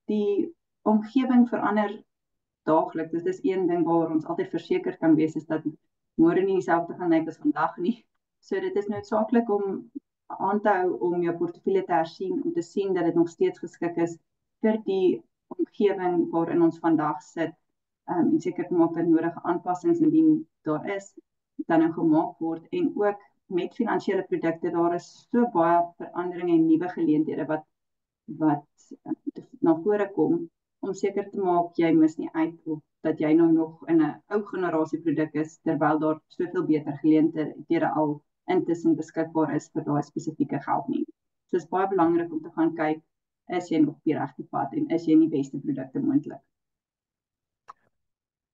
die omgewing verander daagliks. Dit is een ding waar ons altyd verseker kan wees, is dat môre nie dieselfde gaan lyk as vandag nie. So dit is noodsaaklik om aan te hou om jou portefeulje te hersien, om te sien dat dit nog steeds geskik is vir die omgewing waarin ons vandag sit, en seker te maak dat nodige aanpassings indien daar is, dan nou gemaak word. En ook met finansiële produkte, daar is so baie veranderinge en nuwe geleenthede wat na vore kom, om seker te maak jy mis nie uit of dat jy nou nog in 'n ou generasie produk is, terwyl daar soveel beter geleenthede al intussen beskikbaar is vir daai spesifieke geld nie. So is baie belangrik om te gaan kyk, is jy nog op die regte pad en is jy nie beste produkte moontlik.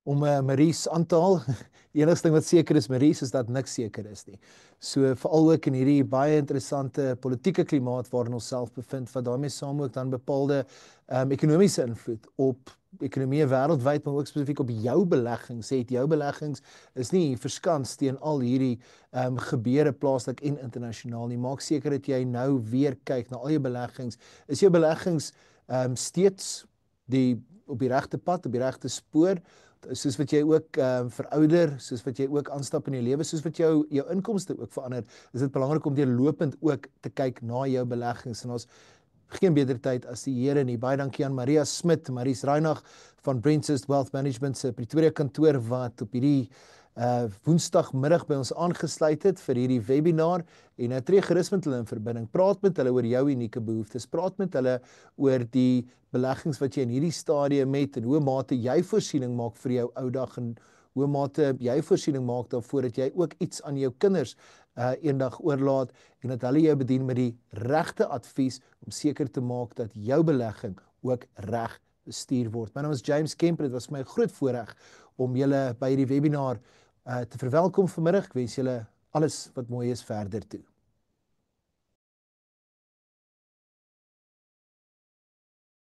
Om Maries aan te haal, die enigste ding wat seker is, Maries, is dat niks seker is nie. So veral ook in hierdie baie interessante politieke klimaat waarin ons self bevind, wat daarmee saam ook dan bepaalde ekonomiese invloed op ekonomie wêreldwyd, maar ook spesifiek op jou beleggings het. Jou beleggings is nie verskans teen al hierdie gebeure plaaslik en internasionaal nie. Maak seker dat jy nou weer kyk na al jou beleggings. Is jou beleggings steeds op die regte pad, op die regte spoor, soos wat jy ook verouder, soos wat jy ook aanstap in jou lewe, soos wat jou inkomste ook verander, is dit belangrik om deurlopend ook te kyk na jou beleggings. En ons geen beter tyd as die Here nie. Baie dankie aan Maria Smit, Maries Reinagh van Brentus Wealth Management se Pretoria kantoor wat op hierdie woensdagmiddag by ons aangesluit het vir hierdie webinar, en tree gerus met hulle in verbinding. Praat met hulle oor jou unieke behoeftes. Praat met hulle oor die beleggings wat jy in hierdie stadium het en hoe mate jy voorsiening maak vir jou ou dag en hoe mate jy voorsiening maak daarvoor dat jy ook iets aan jou kinders eendag oorlaat en dat hulle jou bedien met die regte advies om seker te maak dat jou belegging ook reg bestuur word. My naam is James Kemper. Dit was my groot voorreg om julle by hierdie webinar te verwelkom vanmiddag. Ek wens julle alles wat mooi is verder toe.